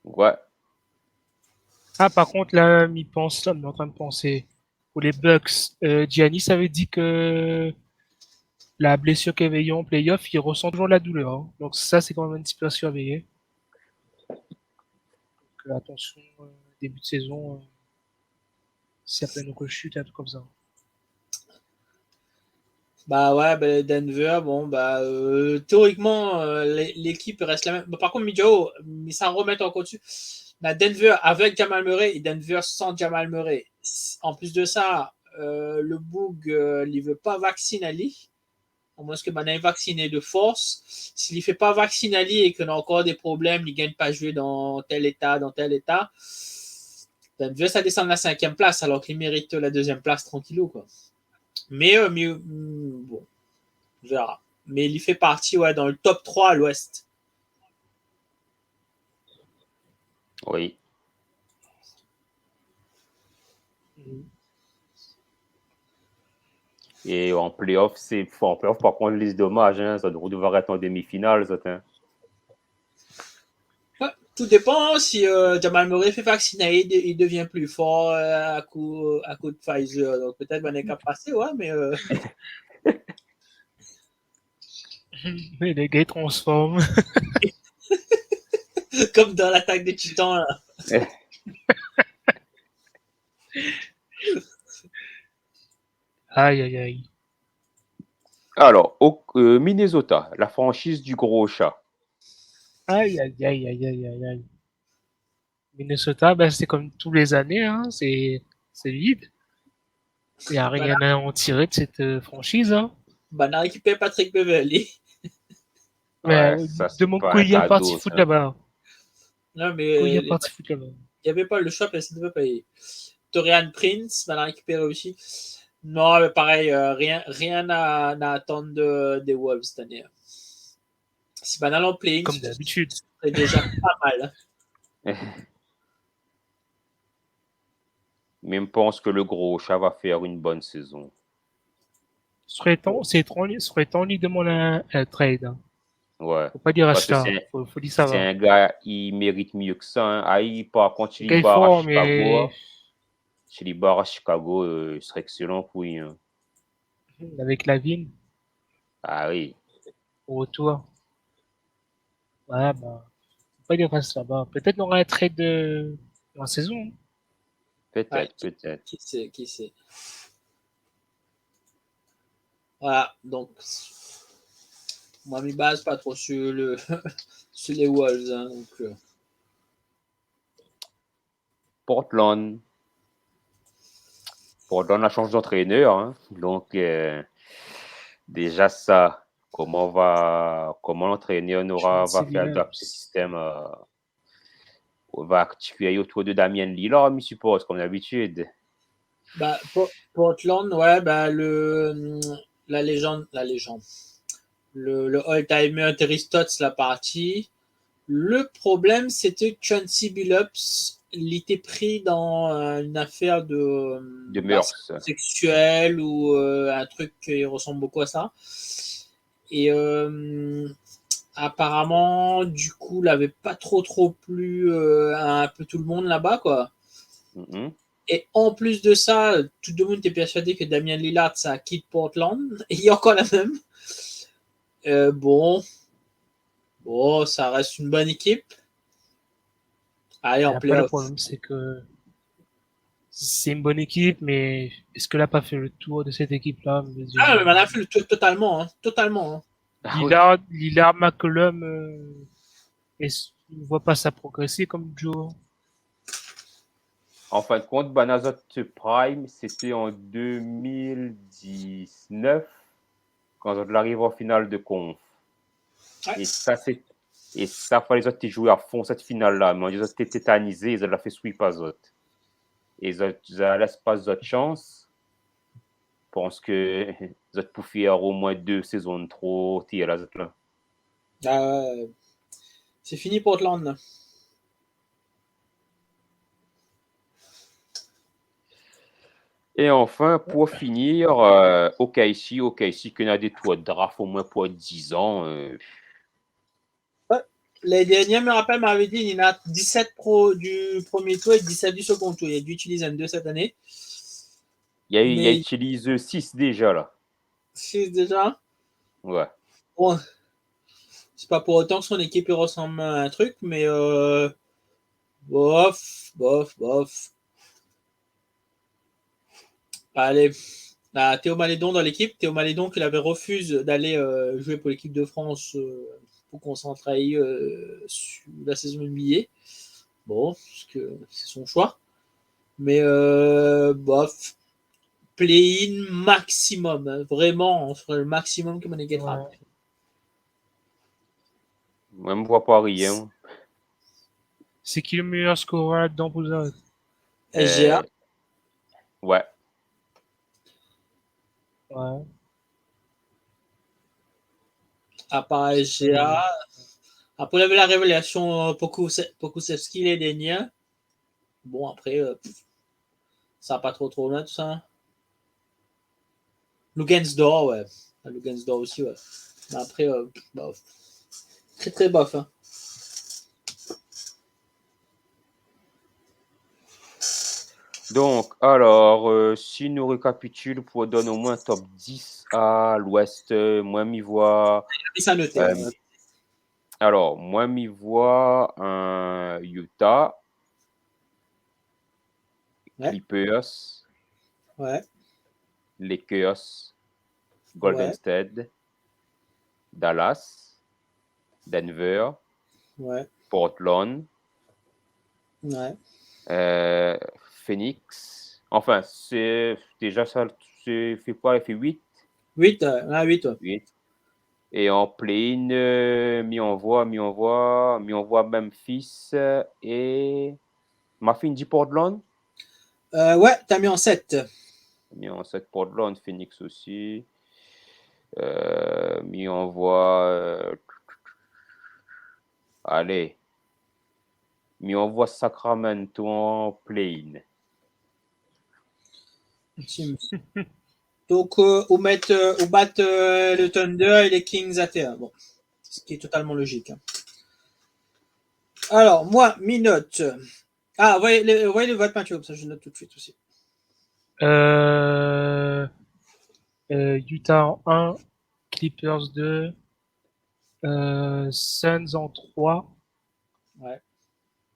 Ouais. Ah, par contre, là, on est en train de penser. Pour les Bucks, Giannis avait dit que la blessure qu'il avait eu en playoff, il ressent toujours la douleur. Hein. Donc ça, c'est quand même un petit peu à surveiller. Donc, attention, début de saison, s'il y a plein de rechutes, un truc comme ça. Bah ouais, bah Denver, bon, bah théoriquement, l'équipe reste la même. Bah, par contre, Midjo, mais ça remet encore dessus. Bah, Denver avec Jamal Murray et Denver sans Jamal Murray. En plus de ça, le Boog, il veut pas vacciner Ali. Au moins que Manin est vacciné de force. S'il ne fait pas vacciner Ali et qu'on a encore des problèmes, il ne gagne pas jouer dans tel état, Denver, ça descend de la 5e place alors qu'il mérite la 2e place tranquillou, quoi. Mais bon, on verra. Mais il fait partie dans le top 3 à l'ouest. Oui. Et en playoff, par contre, les dommages, hein, ça devrait devoir être en demi-finale, ça, hein. Ouais, tout dépend, hein, si Jamal Murray fait vacciner, il devient plus fort à coup de Pfizer. Donc peut-être qu'on est capable de passer, ouais, mais Mais les gars ils transforment. comme dans l'attaque des Titans, là. Aïe, aïe, aïe. Alors, au Minnesota, la franchise du gros chat. Aïe, aïe, aïe, aïe, aïe, aïe, aïe. Minnesota, ben, c'est comme tous les années, hein, c'est vide. Il n'y a Voilà. rien à en tirer de cette franchise. Hein. On a récupéré Patrick Beverly. Mais Ouais, ça, de c'est mon pas un côté, il y a parti cadeau, foutre ça. là-bas. Non, Quand il y mais a il parti foutre là-bas. n'y avait pas le choix parce qu'il ne devait pas payer. Torian Prince, on a récupéré aussi. Non, mais pareil, rien à attendre des Wolves cette année. Si Banal en play, Comme d'habitude. c'est déjà pas mal. Mais je pense que le gros chat va faire une bonne saison. Ce serait temps de lui demander un trade. Hein. Ouais. Faut pas dire Parce que achat. Faut dire ça c'est va. un gars, il mérite mieux que ça, hein. Ah, par contre, Le il gars est barre à fort, Chicago. mais Hein. S'il il barre à Chicago, il serait excellent pour lui. Hein. avec la ville, Ah oui, au retour. Ouais, bah, faut pas dire reste là-bas. Peut-être qu'on aura un trade en saison. Hein. Ouais, peut-être. qui sait, qui sait. Voilà, donc moi, je me base pas trop sur, sur les Wolves. Hein, donc, Portland. Portland a changé d'entraîneur. Hein. Donc, déjà ça, comment l'entraîneur va faire adapter ce système, va articuler autour de Damien Lillard, je suppose, comme d'habitude. bah, Portland, ouais, bah, la légende. Le all-timer Terry Stotts, la partie. Le problème, c'était que Chauncey Billups, il était pris dans une affaire de De mœurs. sexuel ou un truc qui ressemble beaucoup à ça. Et apparemment, du coup, il n'avait pas trop plu à un peu tout le monde là-bas, quoi. Mm-hmm. Et en plus de ça, tout le monde était persuadé que Damien Lillard, ça quitte Portland. Et il y a encore la même. Bon, ça reste une bonne équipe. Allez, en Après, le playoff. problème, c'est que c'est une bonne équipe, mais est-ce qu'elle n'a pas fait le tour de cette équipe-là? Ah, mais on a fait le tour totalement. Hein, totalement. Hein. Ah oui. Lillard, McCollum, on ne voit pas ça progresser comme Joe. En fin de compte, Banazot Prime, c'était en 2019, quand on arrive en finale de conf. Ouais. Et ça, fallait les autres jouer à fond cette finale-là. Mais ils ont été tétanisés, ils ont fait sweep à eux. Et ils laissent pas d'autres chances. Je pense que ils ont pu faire au moins 2 saisons de trop. Là. C'est fini Portland. Et enfin, pour finir, OKC qui a des tours de draft au moins pour 10 ans. Les derniers, me rappelle, m'avait dit il y en a 17 pro du premier tour et 17 du second tour. Il a dû utiliser un 2 cette année. Il y a utilisé 6 déjà, là. 6 déjà. Ouais. Bon, c'est pas pour autant que son équipe ressemble à un truc, mais bof. Allez, Théo Malédon dans l'équipe. Théo Malédon qui avait refusé d'aller jouer pour l'équipe de France pour concentrer sur la saison NBA. Bon, parce que c'est son choix. Mais bof. Play-in maximum. Hein, vraiment, on ferait le maximum que mon équipe Ouais. Moi, je ne vois pas rien. C'est qui le meilleur scoreur là-dedans pour ça? SGA. Ouais. Ouais. À part SGA. Après, il y avait la révélation Pokusevski les derniers. Bon, après, Ça va pas trop loin, tout ça. Lugansdor, ouais. Lugansdor aussi, ouais. Mais après, bof. Très, très bof. Hein. Donc, alors, si nous récapitulons pour donner au moins top 10 à l'ouest, moi, m'y vois. Et ça noté. Alors, moi, m'y vois un Utah, Ouais. Clippers, Ouais. Lakers, Golden Ouais. State, Dallas, Denver, Ouais. Portland, Ouais. Phoenix. Enfin, c'est déjà ça, c'est fait quoi? Il fait 8? 8. 8. 8. Et en play-in, mi-envoie Memphis et m'a fait dit Portland. Ouais, t'as mis en 7. Mi en 7 Portland, Phoenix aussi. Mi-envoie. Allez. Mi-envoie Sacramento en play-in. Donc, on bat le Thunder et les Kings à terre. Bon, ce qui est totalement logique. Hein. Alors, moi, mes notes. Ah, voyez le vote peinture, comme ça je note tout de suite aussi. Utah en 1, Clippers 2, Suns en 3. Ouais.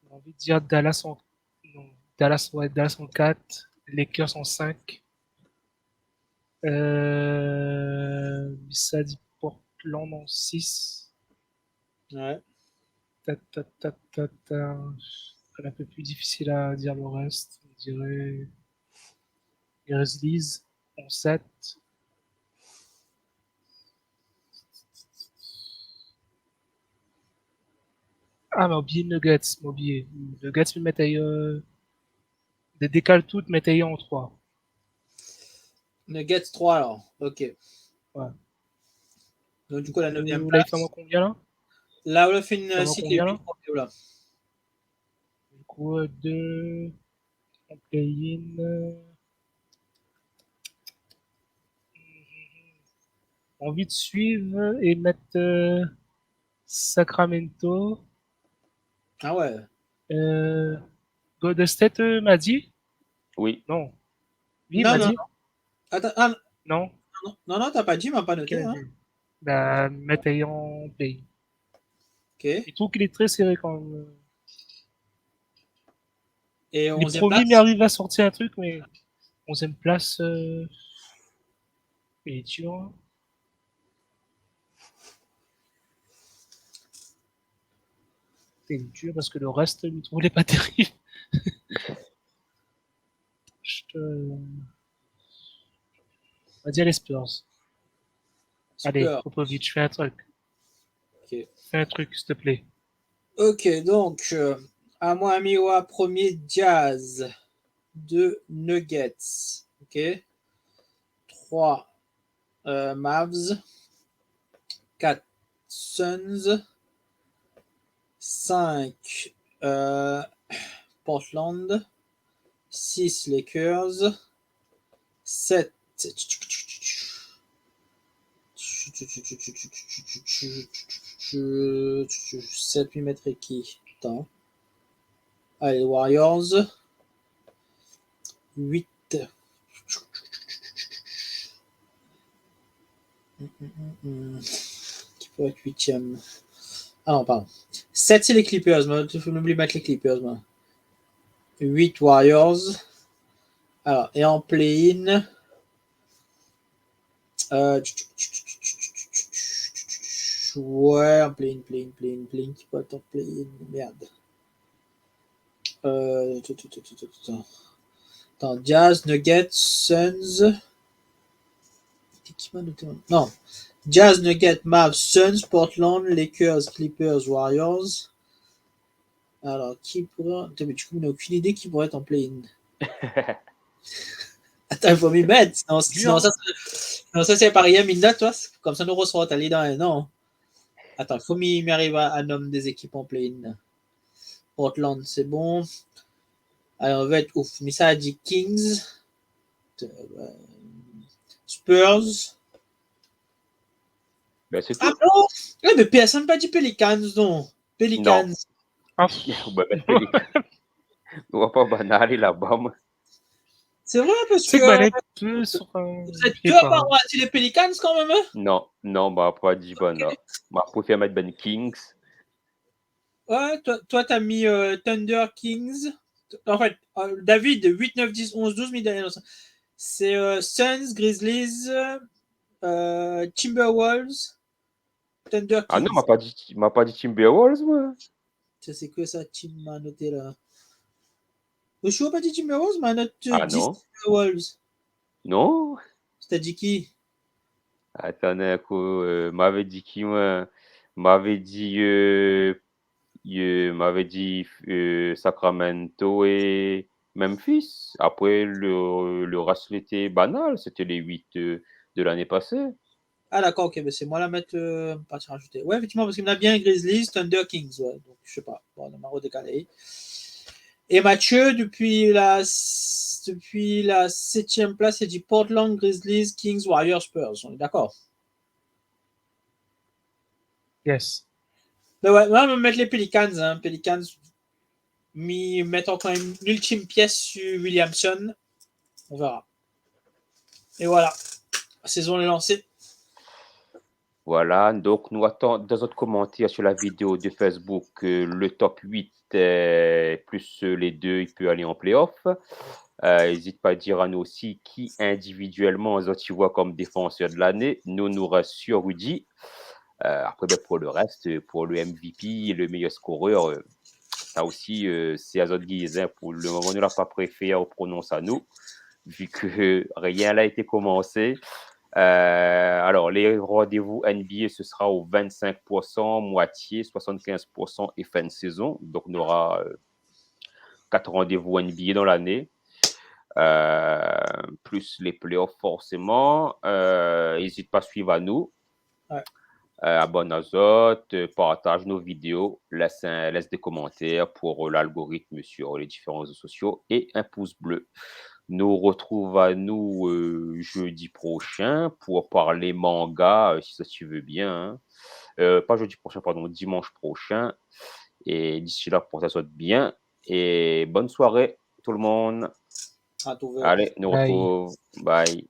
J'ai envie de dire Dallas en, non, Dallas en 4, Lakers en 5. Ça dit Portland en 6. Ouais. Un peu plus difficile à dire le reste. On dirait Grizzlies en 7. Ah, mais oublié Nuggets, oublié. Nuggets, me mettait, des décales toutes, mettez en 3. Nuggets 3 alors. Ok. Ouais. Donc, du coup, la 9e Là, il fait place. moins combien, là? Là, on a fait une Comment cycle combien, là? là. Du coup, 2 en play-in. Envie de suivre et mettre Sacramento. Ah ouais. Golden State m'a dit? Oui. Non. Oui, il Non, m'a non, dit? non. Attends, ah, Non. non, non, t'as pas dit, il m'a pas noté. Quel a Hein. dit? Bah, mettez en play. Ok. Je trouve qu'il est très serré quand même. Et Les 11e premiers place. m'arrivent à sortir un truc, mais 11e place, il est dur. Hein. Il est dur parce que le reste, je trouve, il est pas terrible. On va dire les Spurs. Allez, Super. Popovic, fais un truc. Ok. Fais un truc, s'il te plaît. Ok, donc, à moi, Amiwa, premier Jazz. 2 Nuggets. Ok. 3 Mavs. 4 Suns. 5 Portland. 6 Lakers. 7 7 mm qui? Attends. Allez, Warriors. 8. Qui peut être 8e? Ah non, pardon. 7, c'est les Clippers. Il faut n'oublier de mettre les Clippers. Moi. 8 Warriors. Alors, et en play-in. Ouais, en play-in. Qui peut être en play-in? Merde. Attends, Jazz, Nuggets, Suns. Qui m'a noté? Non. Jazz, Nuggets, Mavs, Suns, Portland, Lakers, Clippers, Warriors. Alors, qui pourrait. Attends, mais du coup, on n'a aucune idée qui pourrait être en play-in. Attends, il faut m'y mettre. Sinon ça c'est pareil, mine toi. Comme ça, nous recevons ta leader. Non. Attends, il faut m'y arriver à nommer des équipes en play-in. Portland, c'est bon. Alors, on va être ouf. Mais ça a dit Kings, Spurs. Ben, c'est Ah tout. non! Mais personne n'a pas dit Pelicans, non. Pelicans. Non. Ah, On va mettre Pélican. On va pas banaler là-bas, moi. C'est vrai, parce c'est que que Manet peut sur vous êtes pied deux à par pas avoir dit les Pelicans quand même, hein? Non, non, bah, pas dit bana. Moi, je préfère mettre Ben Kings. Ouais, toi t'as mis Thunder Kings. En fait, David, 8, 9, 10, 11, 12 mis derrière. C'est Suns, Grizzlies, Timberwolves, Thunder Ah non, Kings. m'a pas dit Timberwolves, moi. Ça, c'est que ça, Tim m'a noté là. Je suis pas dit Timberwolves, m'a noté Ah 10 non, Timberwolves. non. T'as dit qui? Attendez un coup, m'avait dit qui, moi? M'avait dit Sacramento et Memphis. Après, le reste, était banal. C'était les 8 de l'année passée. Ah d'accord, ok, c'est moi la mettre partie rajouter. Ouais, effectivement, parce qu'il y en a bien Grizzlies, Thunder Kings, ouais. Donc je sais pas. Bon, on m'a redécalé. Et Mathieu, depuis la 7e place, il dit Portland, Grizzlies, Kings, Warriors, Spurs. On est d'accord. Yes. Mais ouais, on va mettre les Pelicans. Hein. Pelicans, mettant quand même une ultime pièce sur Williamson. On verra. Et voilà. La saison est lancée. Voilà, donc nous attendons dans notre commentaire sur la vidéo de Facebook le top 8 plus les deux, il peut aller en playoff. N'hésite pas à dire à nous aussi qui individuellement tu vois comme défenseur de l'année. Nous reste Rudy. Après, ben, pour le reste, pour le MVP, le meilleur scoreur, ça aussi, c'est à notre guise. Hein. Pour le moment, on ne l'a pas préféré, on prononce à nous, vu que rien n'a été commencé. Alors, les rendez-vous NBA, ce sera au 25%, moitié, 75% et fin de saison. Donc, on aura 4 rendez-vous NBA dans l'année. Plus les playoffs, forcément. N'hésite pas à suivre à nous. Ouais. Abonne à Zot, partage nos vidéos, laisse des commentaires pour l'algorithme sur les différents réseaux sociaux et un pouce bleu. Nous retrouve à nous jeudi prochain pour parler manga, si ça tu veux bien. Hein. Pas jeudi prochain, pardon, dimanche prochain. Et d'ici là, pour que ça soit bien. Et bonne soirée, tout le monde. À tout Allez, nous Bye. retrouve. Bye.